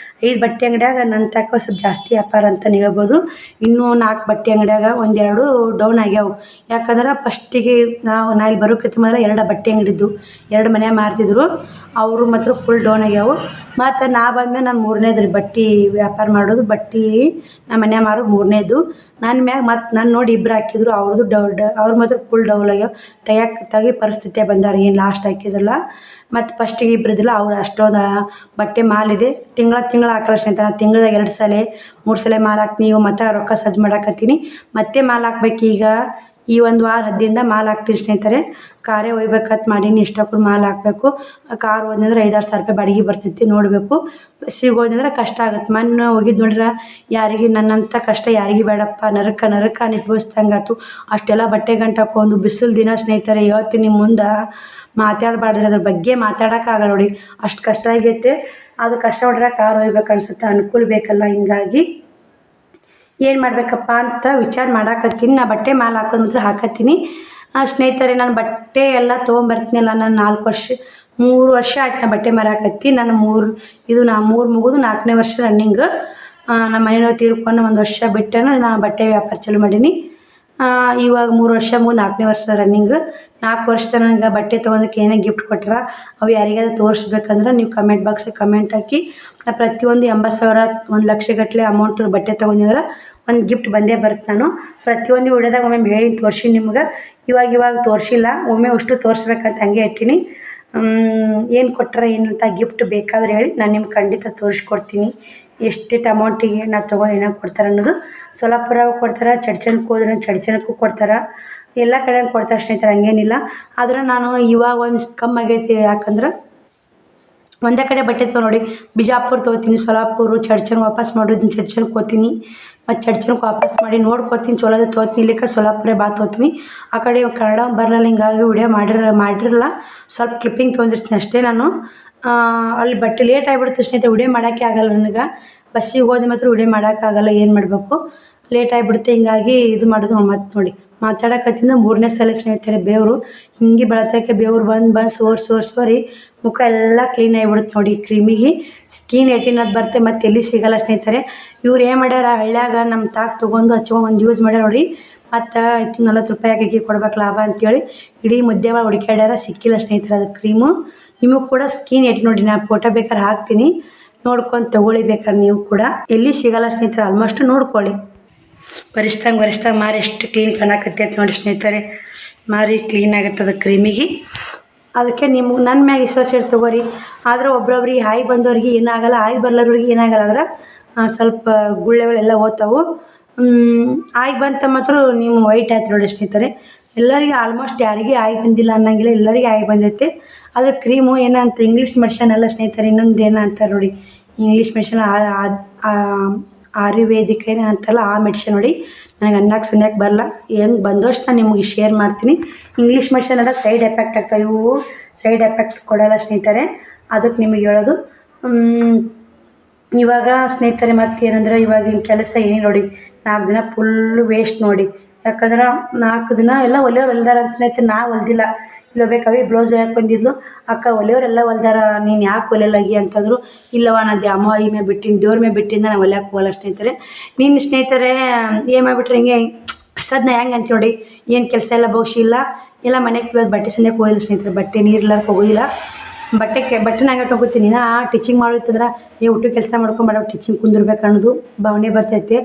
5 ಬಟ್ಟೆ ಅಂಗಡಿಯಾಗ ನನ್ನ ತಕ ಸ್ವಲ್ಪ ಜಾಸ್ತಿ ವ್ಯಾಪಾರ ಅಂತ ಹೇಳ್ಬೋದು ಇನ್ನೂ 4 ಬಟ್ಟೆ ಅಂಗಡಿಯಾಗ 1-2 ಡೌನ್ ಆಗ್ಯಾವು ಯಾಕಂದ್ರೆ ಫಸ್ಟಿಗೆ ನಾ ಇಲ್ಲಿ ಬರೋಕ್ಕಿಂತ ಮೊದಲು 2 ಬಟ್ಟೆ ಅಂಗಡಿದ್ದು 2 ಮನೆ ಮಾರ್ತಿದ್ರು ಅವರು ಮಾತ್ರ ಫುಲ್ ಡೌನ್ ಆಗ್ಯಾವು ಮತ್ತು ನಾ ಬಂದಮೇಲೆ ನಾನು 3ನೇದು ರೀ ಬಟ್ಟೆ ವ್ಯಾಪಾರ ಮಾಡೋದು ಬಟ್ಟೆ ನಮ್ಮ ಮನೆ ಮಾರೋದು 3ನೇದು ನನ್ನ ಮ್ಯಾಗ ಮತ್ತು ನಾನು ನೋಡಿ ಇಬ್ರು ಹಾಕಿದ್ರು. ಅವ್ರದ್ದು ಅವ್ರು ಮಾತ್ರ ಫುಲ್ ಡೌಲ್ ಆಗ್ಯಾವ. ತೆಗಿ ಪರಿಸ್ಥಿತಿ ಬಂದಾರ ಏನು ಲಾಸ್ಟ್ ಹಾಕಿದ್ರಲ್ಲ. ಮತ್ತು ಫಸ್ಟಿಗೆ ಇಬ್ರು ಇದ್ದಿಲ್ಲ ಅವ್ರು ಅಷ್ಟೊಂದು ಬಟ್ಟೆ ಮಾಲಿದೆ. ತಿಂಗಳ ಹಾಕಲ್ಲ ಸ್ನೇಹಿತರೆ. ನಾನು ತಿಂಗ್ಳದಾಗ 2 ಸಲ 3 ಸಲ ಮಾಲ್ ಹಾಕ್ತೀನಿ. ಇವು ಮತ್ತು ರೊಕ್ಕ ಸಜ್ಜು ಮಾಡಾಕತ್ತೀನಿ. ಮತ್ತೆ ಮಾಲ್ ಹಾಕ್ಬೇಕು ಈಗ. ಈ ಒಂದು ವಾರ 10 ದಿನದ ಮಾಲ್ ಹಾಕ್ತೀನಿ ಸ್ನೇಹಿತರೆ. ಕಾರೇ ಒಯ್ಬೇಕಂತ ಮಾಡೀನಿ. ಇಷ್ಟಕ್ಕೂ ಮಾಲ್ ಹಾಕಬೇಕು. ಕಾರ್ ಹೋದ್ನಂದ್ರೆ 5-6 ಸಾವಿರ ರೂಪಾಯಿ ಬಾಡಿಗೆ ಬರ್ತೈತಿ. ನೋಡಬೇಕು. ಬಸ್ಸಿಗೆ ಹೋದ್ನಂದ್ರೆ ಕಷ್ಟ ಆಗುತ್ತೆ. ಮೊನ್ನೆ ಹೋಗಿದ್ದು ನೋಡ್ರೆ ಯಾರಿಗೆ ನನ್ನಂಥ ಕಷ್ಟ ಯಾರಿಗೆ ಬೇಡಪ್ಪ. ನರಕ ಅನುಭವಿಸ್ದಂಗಾಯ್ತು. ಅಷ್ಟೆಲ್ಲ ಬಟ್ಟೆ ಗಂಟು ಹಾಕೊಂಡು ಬಿಸಿಲು ದಿನ ಸ್ನೇಹಿತರೆ. ಹೇಳ್ತೀನಿ ನಿಮ್ಮ ಮುಂದೆ ಮಾತಾಡಬಾರ್ದ್ರಿ. ಅದ್ರ ಬಗ್ಗೆ ಮಾತಾಡೋಕ್ಕಾಗಲ್ಲ ನೋಡಿ. ಅಷ್ಟು ಕಷ್ಟ ಆಗೈತೆ. ಅದು ಕಷ್ಟ ಹೊಡ್ರೆ ಕಾರ್ ಒಯ್ಬೇಕು ಅನ್ಸುತ್ತೆ. ಅನುಕೂಲ ಬೇಕಲ್ಲ. ಹಿಂಗಾಗಿ ಏನು ಮಾಡಬೇಕಪ್ಪ ಅಂತ ವಿಚಾರ ಮಾಡಾಕತ್ತೀನಿ. ನಾ ಬಟ್ಟೆ ಮಾಲ್ ಹಾಕೋದು ಮಾತ್ರ ಹಾಕತ್ತೀನಿ ಸ್ನೇಹಿತರೆ. ನಾನು ಬಟ್ಟೆ ಎಲ್ಲ ತೊಗೊಂಬರ್ತೀನಲ್ಲ. ನಾನು 3 ವರ್ಷ ಆಯ್ತು ನಾನು ಬಟ್ಟೆ ಮಾರಾಕತ್ತಿ. ನಾನು 3 ಮುಗಿದು 4ನೇ ವರ್ಷ ರನ್ನಿಂಗ್. ನಮ್ಮ ಮನೆಯವ್ರು ತೀರ್ಕೊಂಡು 1 ವರ್ಷ ಬಿಟ್ಟು ನಾನು ಬಟ್ಟೆ ವ್ಯಾಪಾರ ಚಾಲೂ ಮಾಡೀನಿ. ಇವಾಗ 3 ವರ್ಷ ಮುಗಿದು 4ನೇ ವರ್ಷ ರನ್ನಿಂಗ್. 4 ವರ್ಷದ ನನಗೆ ಬಟ್ಟೆ ತೊಗೊಂಡಕ್ಕೆ ಏನೇ ಗಿಫ್ಟ್ ಕೊಟ್ರ ಅವು ಯಾರಿಗಾದ್ರೂ ತೋರಿಸ್ಬೇಕಂದ್ರೆ ನೀವು ಕಮೆಂಟ್ ಬಾಕ್ಸಿಗೆ ಕಮೆಂಟ್ ಹಾಕಿ. ನಾ ಪ್ರತಿಯೊಂದು 80,000 1 ಲಕ್ಷ ಗಟ್ಟಲೆ ಅಮೌಂಟ್ ಬಟ್ಟೆ ತೊಗೊಂಡಿದ್ರೆ ಒಂದು ಗಿಫ್ಟ್ ಬಂದೇ ಬರುತ್ತೆ. ನಾನು ಪ್ರತಿಯೊಂದು ವಿಡಿಯೋದಾಗ ಒಮ್ಮೆ ಹೇಳಿ ತೋರಿಸಿ ನಿಮ್ಗೆ. ಇವಾಗ ತೋರಿಸಿಲ್ಲ. ಒಮ್ಮೆ ಅಷ್ಟು ತೋರಿಸ್ಬೇಕಂತ ಹಂಗೆ ಇಟ್ಟಿನಿ. ಏನು ಕೊಟ್ಟರೆ ಏನಂತ ಗಿಫ್ಟ್ ಬೇಕಾದ್ರೆ ಹೇಳಿ ನಾನು ನಿಮ್ಗೆ ಖಂಡಿತ ತೋರಿಸ್ಕೊಡ್ತೀನಿ. ಎಷ್ಟೆಷ್ಟು ಅಮೌಂಟಿಗೆ ನಾನು ತೊಗೊಂಡು ಏನಾರು ಕೊಡ್ತಾರೆ ಅನ್ನೋದು. ಸೋಲಾಪುರ ಕೊಡ್ತಾರೆ. ಚಡ್ಚನಕ್ಕೆ ಹೋದ್ರೆ ಚಡ್ಚನಕ್ಕೂ ಕೊಡ್ತಾರೆ. ಎಲ್ಲ ಕಡೆ ಕೊಡ್ತಾರೆ ಸ್ನೇಹಿತರೆ. ಹಂಗೇನಿಲ್ಲ. ಆದ್ರೆ ನಾನು ಇವಾಗ ಒಂದು ಕಮ್ಮಿ ಆಗೈತಿ. ಯಾಕಂದ್ರೆ ಒಂದೇ ಕಡೆ ಬಟ್ಟೆ ನೋಡಿ. ಬಿಜಾಪುರ ತೊಗೋತೀನಿ, ಸೋಲಾಪುರ, ಚಡ್ಚನ್ ವಾಪಸ್ ಮಾಡಿದ್ದೀನಿ. ಚಡ್ಚನಕ್ಕೆ ಹೋಗ್ತೀನಿ. ಮತ್ತು ಚಡ್ಚನಕ್ಕೆ ವಾಪಸ್ ಮಾಡಿ ನೋಡ್ಕೋತೀನಿ. ಚಲೋದು ತೊಗೋತೀನಿ. ಇಲ್ಲಿಕ್ಕೆ ಸೋಲಾಪುರ ತೊಗೋತೀನಿ. ಆ ಕಡೆ ಕನ್ನಡ ಬರಲ್ಲ. ಹಿಂಗಾಗಿ ವಿಡಿಯೋ ಮಾಡಿರಲ್ಲ. ಸ್ವಲ್ಪ ಕ್ಲಿಪ್ಪಿಂಗ್ ತೊಗೊಂಡಿರ್ತೀನಿ ಅಷ್ಟೇ ನಾನು. ಅಲ್ಲಿ ಬಟ್ಟೆ ಲೇಟ್ ಆಗಿಬಿಡುತ್ತೆ ಸ್ನೇಹಿತರೆ. ವಿಡಿಯೋ ಮಾಡೋಕ್ಕೆ ಆಗಲ್ಲ ನನಗೆ. ಬಸ್ಸಿಗೆ ಹೋದ ಮಾತ್ರ ವಿಡಿಯೋ ಮಾಡೋಕ್ಕಾಗಲ್ಲ. ಏನು ಮಾಡಬೇಕು, ಲೇಟ್ ಆಗಿಬಿಡುತ್ತೆ. ಹಿಂಗಾಗಿ ಇದು ಮಾಡೋದು. ಮತ್ತು ನೋಡಿ ಮಾತಾಡೋಕತ್ತಿಂದ 3ನೇ ಸಲ ಸ್ನೇಹಿತರೆ ಬೆವರು ಹಿಂಗೆ ಬೆಳತಕ್ಕೆ ಬೆವರು ಬಂದು ಸೋರಿ ಮುಖ ಎಲ್ಲ ಕ್ಲೀನ್ ಆಗಿಬಿಡುತ್ತೆ ನೋಡಿ. ಕ್ರೀಮಿಗೆ ಸ್ಕಿನ್ 18 ಅದು ಬರುತ್ತೆ. ಮತ್ತು ಎಲ್ಲಿ ಸಿಗಲ್ಲ ಸ್ನೇಹಿತರೆ. ಇವ್ರು ಏನು ಮಾಡ್ಯಾರ ಹಳ್ಳ್ಯಾಗ ನಮ್ಮ ತಾಕ ತೊಗೊಂಡು ಹಚ್ಕೊಂಡು ಯೂಸ್ ಮಾಡ್ಯಾರ ನೋಡಿ. ಮತ್ತು 40 ರೂಪಾಯಿ ಹಾಕಿ ಕೊಡ್ಬೇಕು ಲಾಭ ಅಂತೇಳಿ ಇಡೀ ಮುದ್ದೆ ಮಾಡಿ ಹುಡುಕ್ಯಾಡ್ಯಾರ. ಸಿಕ್ಕಿಲ್ಲ ಸ್ನೇಹಿತರೆ ಅದು ಕ್ರೀಮು. ನಿಮಗೆ ಕೂಡ ಸ್ಕಿನ್ 18 ನೋಡಿ. ನಾನು ಫೋಟೋ ಬೇಕಾದ್ರೆ ಹಾಕ್ತೀನಿ, ನೋಡ್ಕೊಂಡು ತೊಗೊಳ್ಳಿ ಬೇಕಾದ್ರೆ ನೀವು ಕೂಡ. ಎಲ್ಲಿ ಸಿಗಲ್ಲ ಸ್ನೇಹಿತರೆ. ಆಲ್ಮೋಸ್ಟ್ ನೋಡ್ಕೊಳ್ಳಿ. ಒರೆಸ್ದಂಗೆ ಮಾರಿ ಎಷ್ಟು ಕ್ಲೀನ್ ಕಾಣಕತ್ತೈತೆ ನೋಡಿ ಸ್ನೇಹಿತರೆ. ಮಾರಿ ಕ್ಲೀನ್ ಆಗುತ್ತೆ ಅದು ಕ್ರೀಮಿಗೆ. ಅದಕ್ಕೆ ನನ್ನ ಮ್ಯಾಗ ವಿಶ್ವಾಸ ಇಟ್ಟು ತೊಗೋರಿ. ಆದರೆ ಒಬ್ರೊಬ್ರಿಗೆ ಹಾಯಿ ಬಂದವ್ರಿಗೆ ಏನಾಗಲ್ಲ. ಹಾಯಿ ಬರ್ಲಾರವ್ರಿಗೆ ಏನಾಗಲ್ಲ. ಅಂದ್ರೆ ಸ್ವಲ್ಪ ಗುಳ್ಳೆಗಳೆಲ್ಲ ಹೋಗ್ತಾವೆ. ಆಗಿ ಬಂತ ಮಾತ್ರ ನೀವು ವೈಟ್ ಆಯ್ತು ನೋಡಿ ಸ್ನೇಹಿತರೆ. ಎಲ್ಲರಿಗೆ ಆಲ್ಮೋಸ್ಟ್ ಯಾರಿಗೆ ಆಗಿ ಬಂದಿಲ್ಲ ಅನ್ನಂಗಿಲ್ಲ. ಎಲ್ಲರಿಗೆ ಆಗಿ ಬಂದೈತೆ. ಅದು ಕ್ರೀಮು ಏನಂತ ಇಂಗ್ಲೀಷ್ ಮೆಡಿಷನ್ ಅಲ್ಲ ಸ್ನೇಹಿತರೆ. ಇನ್ನೊಂದು ಏನಂತಾರೆ ನೋಡಿ ಇಂಗ್ಲೀಷ್ ಮೆಡಿಷನ್ ಆಯುರ್ವೇದಿಕ್ ಏನು ಅಂತಲ್ಲ ಆ ಮೆಡಿಷನ್ ನೋಡಿ. ನನಗೆ ಅನ್ನಕ್ಕೆ ಸುನ್ಯಕ್ಕೆ ಬರಲ್ಲ. ಹೆಂಗೆ ಬಂದಷ್ಟು ನಾನು ನಿಮಗೆ ಶೇರ್ ಮಾಡ್ತೀನಿ. ಇಂಗ್ಲೀಷ್ ಮೆಡಿಷನ್ ಎಲ್ಲ ಸೈಡ್ ಎಫೆಕ್ಟ್ ಆಗ್ತಾವೆ. ಇವು ಸೈಡ್ ಎಫೆಕ್ಟ್ ಕೊಡೋಲ್ಲ ಸ್ನೇಹಿತರೆ. ಅದಕ್ಕೆ ನಿಮಗೆ ಹೇಳೋದು. ಇವಾಗ ಸ್ನೇಹಿತರೆ ಮತ್ತು ಏನಂದ್ರೆ ಇವಾಗಿನ ಕೆಲಸ ಏನಿಲ್ಲ ನೋಡಿ. 4 ದಿನ ಫುಲ್ಲು ವೇಸ್ಟ್ ನೋಡಿ. ಯಾಕಂದ್ರೆ 4 ದಿನ ಎಲ್ಲ ಹೊಲಿದಾರ ಅಂತ ಸ್ನೇಹಿತರೆ. ನಾ ಹೊಲ್ದಿಲ್ಲ. ಇಲ್ಲಿ ಹೋಗ್ಬೇಕವೇ ಬ್ಲೌಸ್ ಯಾಕೆ ಬಂದಿದ್ಲು ಅಕ್ಕ ಹೊಲಿಯೋರೆಲ್ಲ ಹೊಲ್ದಾರ, ನೀನು ಯಾಕೆ ಹೊಲಿಯಲಾಗಿ ಅಂತಂದರು. ಇಲ್ಲವ ನಾನು ದ್ಯಾಮವ್ವ ಮೇಲೆ ಬಿಟ್ಟಿನಿ, ದೇವ್ರ ಮೇಲೆ ಬಿಟ್ಟಿಂದ ನಾನು ಹೊಲಿಯಕ್ಕೆ ಹೋಗಲ್ಲ ಸ್ನೇಹಿತರೆ. ನಿನ್ನ ಸ್ನೇಹಿತರೆ ಏನು ಮಾಡಿಬಿಟ್ರೆ ಹಿಂಗೆ ಸದ್ನ ಹೆಂಗೆ ಅಂತ ನೋಡಿ. ಏನು ಕೆಲಸ ಎಲ್ಲ ಬಹುಶಃ ಇಲ್ಲ ಮನೆಗೆ ಬಟ್ಟೆ ಸಂದಕ್ಕೆ ಹೋಗಿಲ್ಲ ಸ್ನೇಹಿತರೆ. ಬಟ್ಟೆ ನೀರಿಲ್ಲಾರ್ಕೆ ಹೋಗೋದಿಲ್ಲ. ಬಟ್ಟೆನ ಹಂಗೆ ಹೋಗ್ತೀನಿ. ನಾ ಟೀಚಿಂಗ್ ಮಾಡೋದಿತ್ತಂದ್ರೆ ಊಟ ಕೆಲಸ ಮಾಡ್ಕೊಂಬೇಡ, ಟೀಚಿಂಗ್ ಕುಂದಿರ್ಬೇಕು ಅನ್ನೋದು ಭಾವನೆ ಬರ್ತೈತೆ.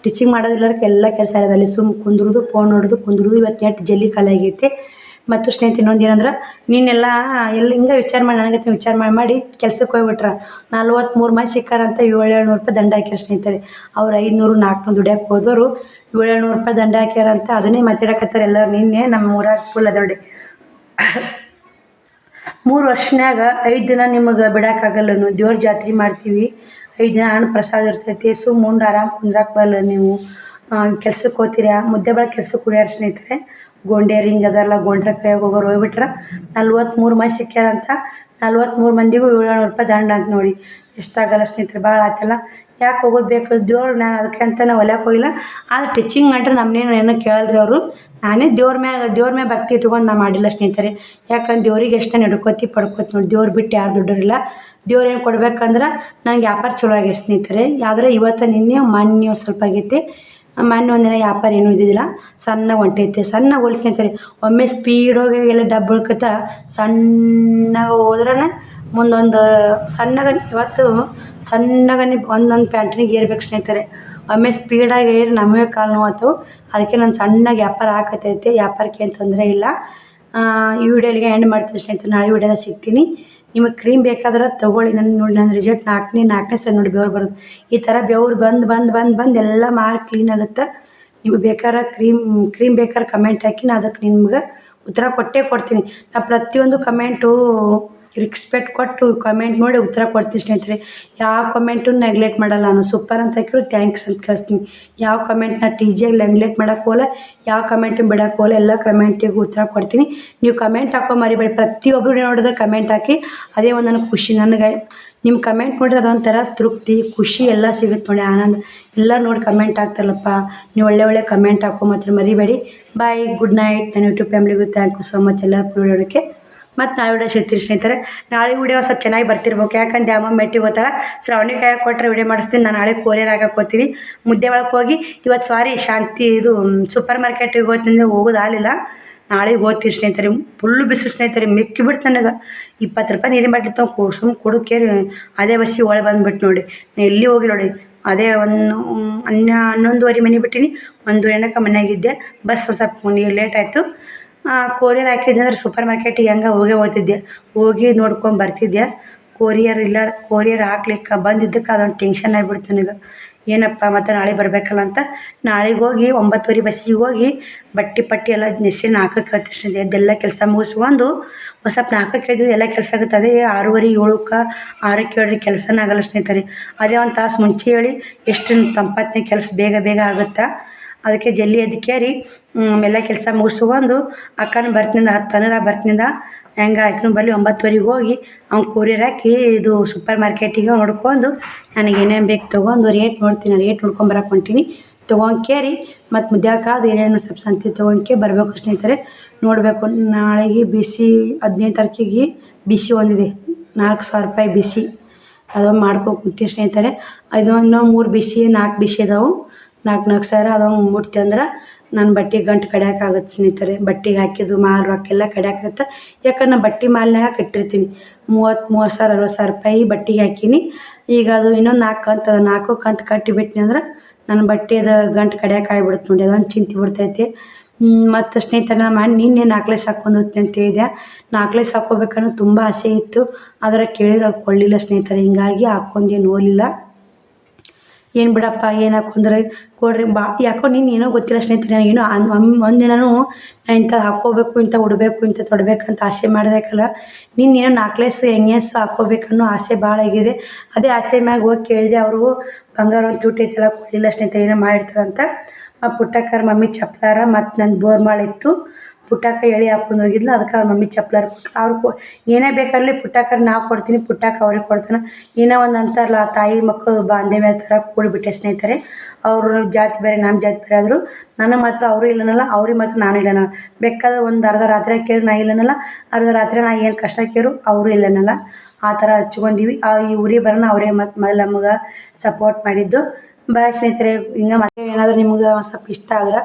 ಟೀಚಿಂಗ್ ಮಾಡೋದಿಲ್ಲಕ್ಕೆ ಎಲ್ಲ ಕೆಲಸ ಇರೋದು. ಅಲ್ಲಿ ಕುಂದ್ರದು, ಫೋನ್ ನೋಡೋದು, ಇವತ್ತು ನೆಟ್ ಜಲ್ಲಿ ಖಾಲಿ ಆಗೈತೆ. ಮತ್ತು ಸ್ನೇಹಿತರೆ ಇನ್ನೊಂದು ಏನಂದ್ರೆ ನೀನೆಲ್ಲ ಹಿಂಗೆ ವಿಚಾರ ಮಾಡಿ ಕೆಲ್ಸಕ್ಕೆ ಹೋಗ್ಬಿಟ್ರೆ 43 ಮಂದಿ ಸಿಕ್ಕಾರಂತ 700 ರೂಪಾಯಿ ದಂಡ ಹಾಕ್ಯಾರ ಸ್ನೇಹಿತರೆ. ಅವ್ರು 500-400 ದುಡಿಯೋಕೆ ಹೋದವರು 700 ರೂಪಾಯಿ ದಂಡ ಹಾಕ್ಯಾರಂತ. ಅದನ್ನೇ ಮಾತಾಡಕತ್ತಾರೆ ಎಲ್ಲರೂ. ನಿನ್ನೆ ನಮ್ಮ ಊರಾಗ ಫುಲ್ ಅದ ನೋಡಿ. 3 ವರ್ಷನಾಗ 5 ದಿನ ನಿಮಗೆ ಬಿಡೋಕ್ಕಾಗಲ್ಲ. ನಾವು ದೇವ್ರ ಜಾತ್ರೆ ಮಾಡ್ತೀವಿ. 5 ದಿನ ಹಣ್ಣು ಪ್ರಸಾದ ಇರ್ತೈತಿ. ಮುಂದೆ ಆರಾಮ್ ಕುಂದ್ರಾಕ್ ಬರಲ್ಲ. ನೀವು ಕೆಲ್ಸಕ್ಕೆ ಹೋಗ್ತೀರಾ. ಮುದ್ದೆ ಬೆಳಗ್ಗೆ ಕೆಲ್ಸಕ್ಕೆ ಹೋಗ್ಯಾರ ಸ್ನೇಹಿತರೆ. ಗೋಂಡ್ಯಾರು ಹಿಂಗೆ ಅದಲ್ಲ, ಗೋಂಡ್ರ ಕೈಯಾಗ ಹೋಗೋರು ಹೋಗ್ಬಿಟ್ರೆ 43 ಮಂದಿ ಸಿಕ್ಕ್ಯಾರಂತ. 43 ಮಂದಿಗೂ 700 ರೂಪಾಯಿ ದಂಡ ಅಂತ ನೋಡಿ. ಎಷ್ಟಾಗಲ್ಲ ಸ್ನೇಹಿತರೆ, ಭಾಳ ಆಯ್ತಲ್ಲ. ಯಾಕೆ ಹೋಗೋದು ಬೇಕು ದೇವ್ರು. ನಾನು ಅದಕ್ಕೆ ಅಂತ ನಾವು ಹೊಲ್ಯಾಕೆ ಹೋಗಿಲ್ಲ. ಆದರೆ ಟೀಚಿಂಗ್ ಮಾಡ್ರೆ ನಮ್ಮನ್ನೇನು ಏನೋ ಕೇಳಲ್ರಿ ಅವರು. ನಾನೇ ದೇವ್ರ ಮ್ಯಾಗ ಭಕ್ತಿ ಇಟ್ಕೊಂಡು ನಾನು ಮಾಡಿಲ್ಲ ಸ್ನೇಹಿತರೆ. ಯಾಕಂದ್ರೆ ದೇವ್ರಿಗೆ ಎಷ್ಟು ನಡ್ಕೋತಿ ಪಡ್ಕೋತಿ ನೋಡಿ. ದೇವ್ರು ಬಿಟ್ಟು ಯಾರು ದುಡ್ಡರಿಲ್ಲ. ದೇವ್ರು ಏನು ಕೊಡ್ಬೇಕಂದ್ರೆ ನನಗೆ ವ್ಯಾಪಾರ ಚಲೋ ಆಗೈತೆ ಸ್ನೇಹಿತರೆ. ಆದರೆ ಇವತ್ತು ಮೊನ್ನೆ ಸ್ವಲ್ಪ ಆಗೈತೆ. ಮೊನ್ನೆ ಒಂದಿನ ವ್ಯಾಪಾರ ಏನೂ ಇದ್ದಿದ್ದಿಲ್ಲ. ಸಣ್ಣ ಹೊಂಟೈತೆ. ಸಣ್ಣ ಹೋಲಿಸ್ಕೊಂತಾರೆ. ಒಮ್ಮೆ ಸ್ಪೀಡ್ ಹೋಗಿ ಎಲ್ಲ ಡಬ್ಬ ಉಳ್ಕೊತ ಸಣ್ಣಗೆ ಹೋದ್ರೆ ಮುಂದೊಂದು ಇವತ್ತು ಸಣ್ಣಗನೆ ಒಂದೊಂದು ಪ್ಯಾಂಟ್ನಿಗೆ ಏರ್ಬೇಕು ಸ್ನೇಹಿತರೆ. ಒಮ್ಮೆ ಸ್ಪೀಡಾಗಿ ಏರಿ ನಮಗೆ ಕಾಲು ನೋವಾತವು. ಅದಕ್ಕೆ ನಾನು ಸಣ್ಣಗೆ ವ್ಯಾಪಾರ ಆಕತೈತೆ. ವ್ಯಾಪಾರಕ್ಕೆ ಏನು ತೊಂದರೆ ಇಲ್ಲ. ಈ ವಿಡಿಯೋಲಿಗೆ ಎಂಡ್ ಮಾಡ್ತೀನಿ ಸ್ನೇಹಿತರೆ. ನಾಳೆ ವಿಡಿಯೋದಾಗ ಸಿಗ್ತೀನಿ. ನಿಮಗೆ ಕ್ರೀಮ್ ಬೇಕಾದ್ರೆ ತೊಗೊಳ್ಳಿ. ನೋಡಿ ನನ್ನ ರಿಸಲ್ಟ್ ನಾಲ್ಕನೇ ಸಲ ನೋಡಿ ಬೆವ್ರು ಬರೋದು. ಈ ಥರ ಬೆವ್ರು ಬಂದು ಎಲ್ಲ ಮಾರಿ ಕ್ಲೀನ್ ಆಗುತ್ತೆ. ನಿಮಗೆ ಬೇಕಾದ್ರೆ ಕ್ರೀಮ್ ಬೇಕಾದ್ರೆ ಕಮೆಂಟ್ ಹಾಕಿ, ನಾನು ಅದಕ್ಕೆ ನಿಮ್ಗೆ ಉತ್ತರ ಕೊಡ್ತೀನಿ. ನಾನು ಪ್ರತಿಯೊಂದು ಕಮೆಂಟು ರೆಸ್ಪೆಕ್ಟ್ ಕೊಟ್ಟು ಕಮೆಂಟ್ ನೋಡಿ ಉತ್ತರ ಕೊಡ್ತೀನಿ ಸ್ನೇಹಿತರೆ. ಯಾವ ಕಮೆಂಟು ನೆಗ್ಲೆಕ್ಟ್ ಮಾಡಲ್ಲ. ನಾನು ಸೂಪರ್ ಅಂತ ಹಾಕಿದ್ರು ಥ್ಯಾಂಕ್ಸ್ ಅಂತ ಕಳಿಸ್ತೀನಿ. ಯಾವ ಕಮೆಂಟ್ನ ಟೀಜಿಯಾಗಿ ನೆಗ್ಲೆಕ್ಟ್ ಮಾಡೋಕ್ಕೆ ಹೋಗಲ್ಲ, ಯಾವ ಕಮೆಂಟನ್ನು ಬಿಡೋಕ್ಕೆ ಹೋಗಲ್ಲ. ಎಲ್ಲ ಕಮೆಂಟಿಗೂ ಉತ್ತರ ಕೊಡ್ತೀನಿ. ನೀವು ಕಮೆಂಟ್ ಹಾಕೋ ಮರಿಬೇಡಿ. ಪ್ರತಿಯೊಬ್ಬರು ನೋಡಿದ್ರೆ ಕಮೆಂಟ್ ಹಾಕಿ. ಅದೇ ಒಂದು ನನಗೆ ಖುಷಿ. ನನಗೆ ನಿಮ್ಮ ಕಮೆಂಟ್ ನೋಡಿದ್ರೆ ಅದೊಂಥರ ತೃಪ್ತಿ, ಖುಷಿ ಎಲ್ಲ ಸಿಗುತ್ತೆ ನೋಡಿ, ಆನಂದ. ಎಲ್ಲ ನೋಡಿ ಕಮೆಂಟ್ ಹಾಕ್ತಾರಲ್ಲಪ್ಪ, ನೀವು ಒಳ್ಳೆ ಕಮೆಂಟ್ ಹಾಕೋ ಮಾತ್ರ ಮರಿಬೇಡಿ. Bye, good night. ನನ್ನ ಯೂಟ್ಯೂಬ್ ಫ್ಯಾಮಿಲಿಗೂ ಥ್ಯಾಂಕ್ ಯು ಸೊ ಮಚ್ ಎಲ್ಲರೂ ನೋಡೋಕ್ಕೆ. ಮತ್ತು ನಾಳೆ ವಿಡಿಯೋ ಸಿಗ್ತೀರಿ ಸ್ನೇಹಿತರೆ. ನಾಳೆ ವಿಡಿಯೋ ಸ್ವಲ್ಪ ಚೆನ್ನಾಗಿ ಬರ್ತಿರ್ಬೇಕು. ಯಾಕಂದ್ರೆ ಅಮ್ಮ ಮೆಟ್ಟಿಗೆ ಹೋಗ್ತಾಳೆ. ಶ್ರಾವಣಿ ಕಾಯಿ ಕೊಟ್ಟರೆ ವಿಡಿಯೋ ಮಾಡಿಸ್ತೀನಿ. ನಾನು ನಾಳೆ ಕೊರಿಯರ್ ಆಗಕ್ಕೆ ಹೋಗ್ತೀನಿ. ಮುದ್ದೆ ಒಳಗೆ ಹೋಗಿ ಇವತ್ತು ಶಾಂತಿ ಇದು ಸೂಪರ್ ಮಾರ್ಕೆಟಿಗೆ ಹೋಗ್ತೀನಿ. ಹೋಗೋದಾಗಲಿಲ್ಲ. ನಾಳೆಗೆ ಹೋಗ್ತೀವಿ ಸ್ನೇಹಿತರೆ. ಫುಲ್ಲು ಬಿಸಿಲು ಸ್ನೇಹಿತರೆ. ಮಿಕ್ಕಿ ಬಿಡ್ತು ನನಗೆ. 20 ರೂಪಾಯಿ ನೀರಿನ ಬಾಟ್ಲಿ ತೊಗೊಂಡು ಸುಮ್ಮ ಕುಡಿಕೇರಿ ಅದೇ ಬಸ್ಸಿಗೆ ಒಳಗೆ ಬಂದುಬಿಟ್ಟು ನೋಡಿ. ನಾನು ಎಲ್ಲಿ ಹೋಗಿ ನೋಡಿ. ಅದೇ 11:30 ಮನೆ ಬಿಟ್ಟಿನಿ. 1:30 ಮನೆಯಾಗಿದ್ದೆ. ಬಸ್ ಸ್ವಲ್ಪ ಲೇಟ್ ಆಯಿತು. ಕೊರಿಯರ್ ಹಾಕಿದ್ದಂದ್ರೆ ಸೂಪರ್ ಮಾರ್ಕೆಟಿಗೆ ಹೆಂಗೆ ಹೋಗ್ತಿದ್ದೆ. ಹೋಗಿ ನೋಡ್ಕೊಂಡು ಬರ್ತಿದ್ದೆ. ಕೊರಿಯರ್ ಹಾಕ್ಲಿಕ್ಕೆ ಬಂದಿದ್ದಕ್ಕೆ ಅದೊಂದು ಟೆನ್ಷನ್ ಆಗಿಬಿಡ್ತು ನನಗೆ. ಏನಪ್ಪ ಮತ್ತು ನಾಳೆ ಬರಬೇಕಲ್ಲ ಅಂತ ನಾಳೆಗೆ ಹೋಗಿ 9:30 ಬಸ್ಸಿಗೆ ಹೋಗಿ ಪಟ್ಟಿ ಎಲ್ಲ ನೆಸಿ ಹಾಕಕ್ಕೆ ಹೇಳ್ತೀನಿ. ಅದೆಲ್ಲ ಕೆಲಸ ಮುಗಿಸ್ಕೊಂಡು ಒಂದು ಸ್ವಲ್ಪ ಹಾಕಕ್ಕೆ ಹೇಳಿದ್ವಿ. ಎಲ್ಲ ಕೆಲಸ ಆಗುತ್ತೆ. ಅದೇ 6:30 7ಕ್ಕೆ 6ಕ್ಕೆ 7 ಕೆಲಸನೇ ಆಗಲ್ಲ ಸ್ನೇಹಿತರೆ. ಅದೇ ಒಂದು ತಾಸು ಮುಂಚೆ ಹೇಳಿ ಎಷ್ಟು ತಂಪತ್ತಿನ ಕೆಲಸ ಬೇಗ ಆಗುತ್ತೆ. ಅದಕ್ಕೆ ಜಲ್ದಿ ಎದ್ಕೇರಿ ಎಲ್ಲ ಕೆಲಸ ಮುಗಿಸ್ಕೊಂಡು ಅಕ್ಕನ ಬರ್ತಿನಿಂದ 10 ಬರ್ತಿನಿಂದ ಹೆಂಗೆ ಆಯ್ತು ಬರಲಿ 9:30 ಹೋಗಿ ಅವ್ನು ಕೊರಿಯರ್ ಹಾಕಿ ಇದು ಸೂಪರ್ ಮಾರ್ಕೆಟಿಗೆ ನೋಡ್ಕೊಂಡು ನನಗೆ ಏನೇನು ಬೇಕು ತೊಗೊಂಡು ರೇಟ್ ನೋಡ್ತೀನಿ. ರೇಟ್ ನೋಡ್ಕೊಂಬರಕ್ಕೆ ಹೊಂಟೀನಿ. ತೊಗೊಂಕೇರಿ ಮತ್ತು ಮುದ್ದೆ ಏನೇನು ಸ್ವಲ್ಪ ಸಂತಿ ತೊಗೊಂಕೆ ಬರಬೇಕು ಸ್ನೇಹಿತರೆ. ನೋಡಬೇಕು. ನಾಳೆಗೆ ಬಿಸಿ 15ನೇ ತಾರೀಕಿಗೆ ಬಿಸಿ ಒಂದಿದೆ 4,000 ರೂಪಾಯಿ ಬಿಸಿ. ಅದೊಂದು ಮಾಡ್ಕೊಂಡು ಕೂತೀನಿ ಸ್ನೇಹಿತರೆ. ಇನ್ನೂ 3 ಬಿಸಿ 4 ಬಿಸಿ ಅದಾವೆ. 4 ಸಾವಿರ ಅದೊಂದು ಮುಟ್ತಿ ಅಂದ್ರೆ ನಾನು ಬಟ್ಟೆ ಗಂಟು ಕಡಿಯೋಕ್ಕಾಗತ್ತೆ ಸ್ನೇಹಿತರೆ. ಬಟ್ಟೆಗೆ ಹಾಕಿದ್ದು ಮಾಲ್ ರೊಕ್ಕೆಲ್ಲ ಕಡಿಯೋಕ್ಕಾಗತ್ತೆ. ಯಾಕಂದ್ರೆ ನಾನು ಬಟ್ಟೆ ಮಾಲ್ನಾಗ ಕಟ್ಟಿರ್ತೀನಿ. 30 ಸಾವಿರ 40 ಸಾವಿರ ರೂಪಾಯಿ ಬಟ್ಟೆಗೆ ಹಾಕೀನಿ. ಈಗ ಅದು ಇನ್ನೊಂದು 4 ಕಂತು ಅದ. 4 ಕಂತು ಕಟ್ಟಿಬಿಟ್ನಿ ಅಂದ್ರೆ ನನ್ನ ಬಟ್ಟೆದು ಗಂಟು ಕಡಿಯೋಕ್ಕಾಗ್ಬಿಡುತ್ತೆ ನೋಡಿ. ಅದೊಂದು ಚಿಂತೆ ಬಿಡ್ತೈತಿ. ಮತ್ತು ಸ್ನೇಹಿತರೆ ನಾನು ನಿನ್ನೆ ನಾಕ್ಲೇಸ್ ಹಾಕ್ಕೊಂಡು ಹೋಗ್ತೀನಿ ಅಂತ ಹೇಳಿದೆ. ನಾಕ್ಲೇಸ್ ಹಾಕ್ಕೋಬೇಕನ್ನೋ ತುಂಬ ಆಸೆ ಇತ್ತು. ಆದರೆ ಕೇಳಿದ್ರೆ ಅವ್ರು ಕೊಳ್ಳಿಲ್ಲ ಸ್ನೇಹಿತರೆ. ಹಿಂಗಾಗಿ ಹಾಕ್ಕೊಂಡೇನು ಹೋಗಲಿಲ್ಲ. ಏನು ಬಿಡಪ್ಪ ಏನು ಹಾಕೊಂಡ್ರೆ ಕೊಡ್ರಿ ಯಾಕೋ ಏನೋ ಗೊತ್ತಿಲ್ಲ ಸ್ನೇಹಿತರೆ. ಏನೋ ಒಂದಿನೂ ಇಂಥದ್ದು ಹಾಕ್ಕೋಬೇಕು, ಇಂಥ ಉಡಬೇಕು, ಇಂಥ ತೊಡಬೇಕಂತ ಆಸೆ ಮಾಡಿದಾಕಲ್ಲ ಏನೋ ನಾಕ್ಲೇಸ್ ಹೆಂಗೇಸು ಹಾಕ್ಕೋಬೇಕನ್ನೋ ಆಸೆ ಭಾಳ ಆಗಿದೆ. ಅದೇ ಆಸೆ ಮ್ಯಾಗ ಹೋಗಿ ಕೇಳಿದೆ. ಅವರು ಬಂಗಾರ ಒಂದು ತುಟ್ಟಿ ಐತಲ್ಲ ಕೊಡಲಿಲ್ಲ ಸ್ನೇಹಿತರೆ. ಏನೋ ಮಾಡಿರ್ತಾರಂತ. ಪುಟ್ಟಕ್ಕರ ಮಮ್ಮಿ ಚಪ್ಲಾರ ಮತ್ತು ನನ್ನ ಬೋರ್ಮಾಳ ಇತ್ತು. ಪುಟ್ಟಕ್ಕ ಎಳೆ ಹಾಕ್ಕೊಂಡು ಹೋಗಿದ್ಲು. ಅದಕ್ಕೆ ಅವ್ರ ಮಮ್ಮಿ ಚಪ್ಲಾರ ಕೊಟ್ಟರು. ಅವ್ರು ಏನೇ ಬೇಕಾಗಲಿ ಪುಟ್ಟಕ್ಕರು ನಾವು ಕೊಡ್ತೀನಿ, ಪುಟ್ಟಕ್ಕ ಅವ್ರಿಗೆ ಕೊಡ್ತಾನೆ. ಏನೋ ಒಂದು ಅಂತಾರಲ್ಲ, ತಾಯಿ ಮಕ್ಕಳು ಬಾಂಧವ್ಯ ಥರ ಕೂಡಿಬಿಟ್ಟೆ ಸ್ನೇಹಿತರೆ. ಅವರು ಜಾತಿ ಬೇರೆ ನಮ್ಮ ಜಾತಿ ಬೇರೆ ಆದರು. ನನಗೆ ಮಾತ್ರ ಅವರು ಇಲ್ಲನಲ್ಲ, ಅವ್ರಿಗೆ ಮಾತ್ರ ನಾನು ಇಲ್ಲನ. ಬೇಕಾದ್ರೆ ಒಂದು ಅರ್ಧ ರಾತ್ರಿ ಕೇಳಿ ನಾ ಇಲ್ಲನಲ್ಲ, ಅರ್ಧ ರಾತ್ರಿ ನಾ ಏನು ಕಷ್ಟ ಕೇರು ಅವರು ಇಲ್ಲನಲ್ಲ. ಆ ಥರ ಹಚ್ಕೊಂಡೀವಿ. ಈ ಊರಿಗೆ ಬರೋಣ ಅವರೇ ಮತ್ತು ಮೊದಲು ನಮಗೆ ಸಪೋರ್ಟ್ ಮಾಡಿದ್ದು. ಬಾಯ್ ಸ್ನೇಹಿತರೆ. ಹಿಂಗೆ ಮತ್ತೆ ಏನಾದರೂ ನಿಮ್ಗೆ ಒಂದು ಸ್ವಲ್ಪ ಇಷ್ಟ ಆದ್ರೆ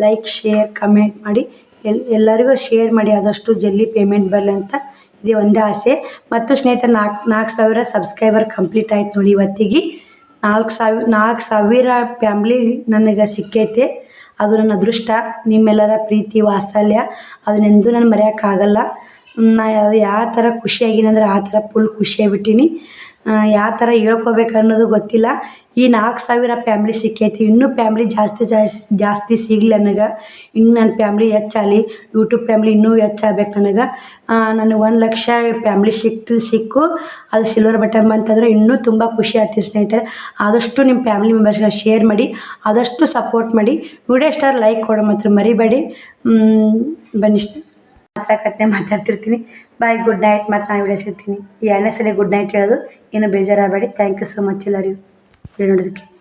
ಲೈಕ್ ಶೇರ್ ಕಮೆಂಟ್ ಮಾಡಿ. ಎಲ್ಲರಿಗೂ ಶೇರ್ ಮಾಡಿ. ಆದಷ್ಟು ಜಲ್ದಿ ಪೇಮೆಂಟ್ ಬರಲಿ ಅಂತ ಇದೇ ಒಂದೇ ಆಸೆ. ಮತ್ತು ಸ್ನೇಹಿತರೆ 4,000 ಸಬ್ಸ್ಕ್ರೈಬರ್ ಕಂಪ್ಲೀಟ್ ಆಯ್ತು ನೋಡಿ. ಇವತ್ತಿಗೆ 4,000 ಫ್ಯಾಮ್ಲಿ ನನಗೆ ಸಿಕ್ಕೈತೆ. ಅದು ನನ್ನ ಅದೃಷ್ಟ. ನಿಮ್ಮೆಲ್ಲರ ಪ್ರೀತಿ ವಾತ್ಸಲ್ಯ ಅದನ್ನೆಂದೂ ನಾನು ಮರೆಯೋಕ್ಕಾಗಲ್ಲ. ನಾ ಯಾವ ಥರ ಖುಷಿಯಾಗಿನಂದ್ರೆ ಆ ಥರ ಫುಲ್ ಖುಷಿಯಾಗಿಬಿಟ್ಟೀನಿ. ಯಾವ ಥರ ಹೇಳ್ಕೊಬೇಕು ಅನ್ನೋದು ಗೊತ್ತಿಲ್ಲ. ಈ 4,000 ಫ್ಯಾಮ್ಲಿ ಸಿಕ್ಕೈತಿ. ಇನ್ನೂ ಫ್ಯಾಮ್ಲಿ ಜಾಸ್ತಿ ಸಿಗಲಿ ನನಗೆ. ಇನ್ನು ನನ್ನ ಫ್ಯಾಮ್ಲಿ ಹೆಚ್ಚಾಗಲಿ. ಯೂಟ್ಯೂಬ್ ಫ್ಯಾಮ್ಲಿ ಇನ್ನೂ ಹೆಚ್ಚಾಗಬೇಕು ನನಗೆ. ನನಗೆ 1,00,000 ಫ್ಯಾಮ್ಲಿ ಸಿಕ್ಕು ಅದು ಸಿಲ್ವರ್ ಬಟನ್ ಬಂತಂದರೆ ಇನ್ನೂ ತುಂಬ ಖುಷಿ ಆಗ್ತೀವಿ ಸ್ನೇಹಿತರೆ. ಆದಷ್ಟು ನಿಮ್ಮ ಫ್ಯಾಮಿಲಿ ಮೆಂಬರ್ಸ್ಗೆ ಶೇರ್ ಮಾಡಿ. ಆದಷ್ಟು ಸಪೋರ್ಟ್ ಮಾಡಿ. ವಿಡಿಯೋ ಇಷ್ಟ ಲೈಕ್ ಕೊಡೋ ಮಾತ್ರ ಮರಿಬೇಡಿ. ಬನ್ನಿ ಮಾತಾಡ್ತಿರ್ತೀನಿ. ಬಾಯ್, ಗುಡ್ ನೈಟ್. ಮತ್ತು ನಾನು ವಿಡಿಯೋ ಸಿಗ್ತೀನಿ. ಈ 2ನೇ ಸಲ ಗುಡ್ ನೈಟ್ ಹೇಳೋದು ಏನು ಬೇಜಾರಾಗಬೇಡಿ. ಥ್ಯಾಂಕ್ ಯು ಸೊ ಮಚ್ ಎಲ್ಲರಿಗೂ ವಿಡಿಯೋ ನೋಡೋದಕ್ಕೆ.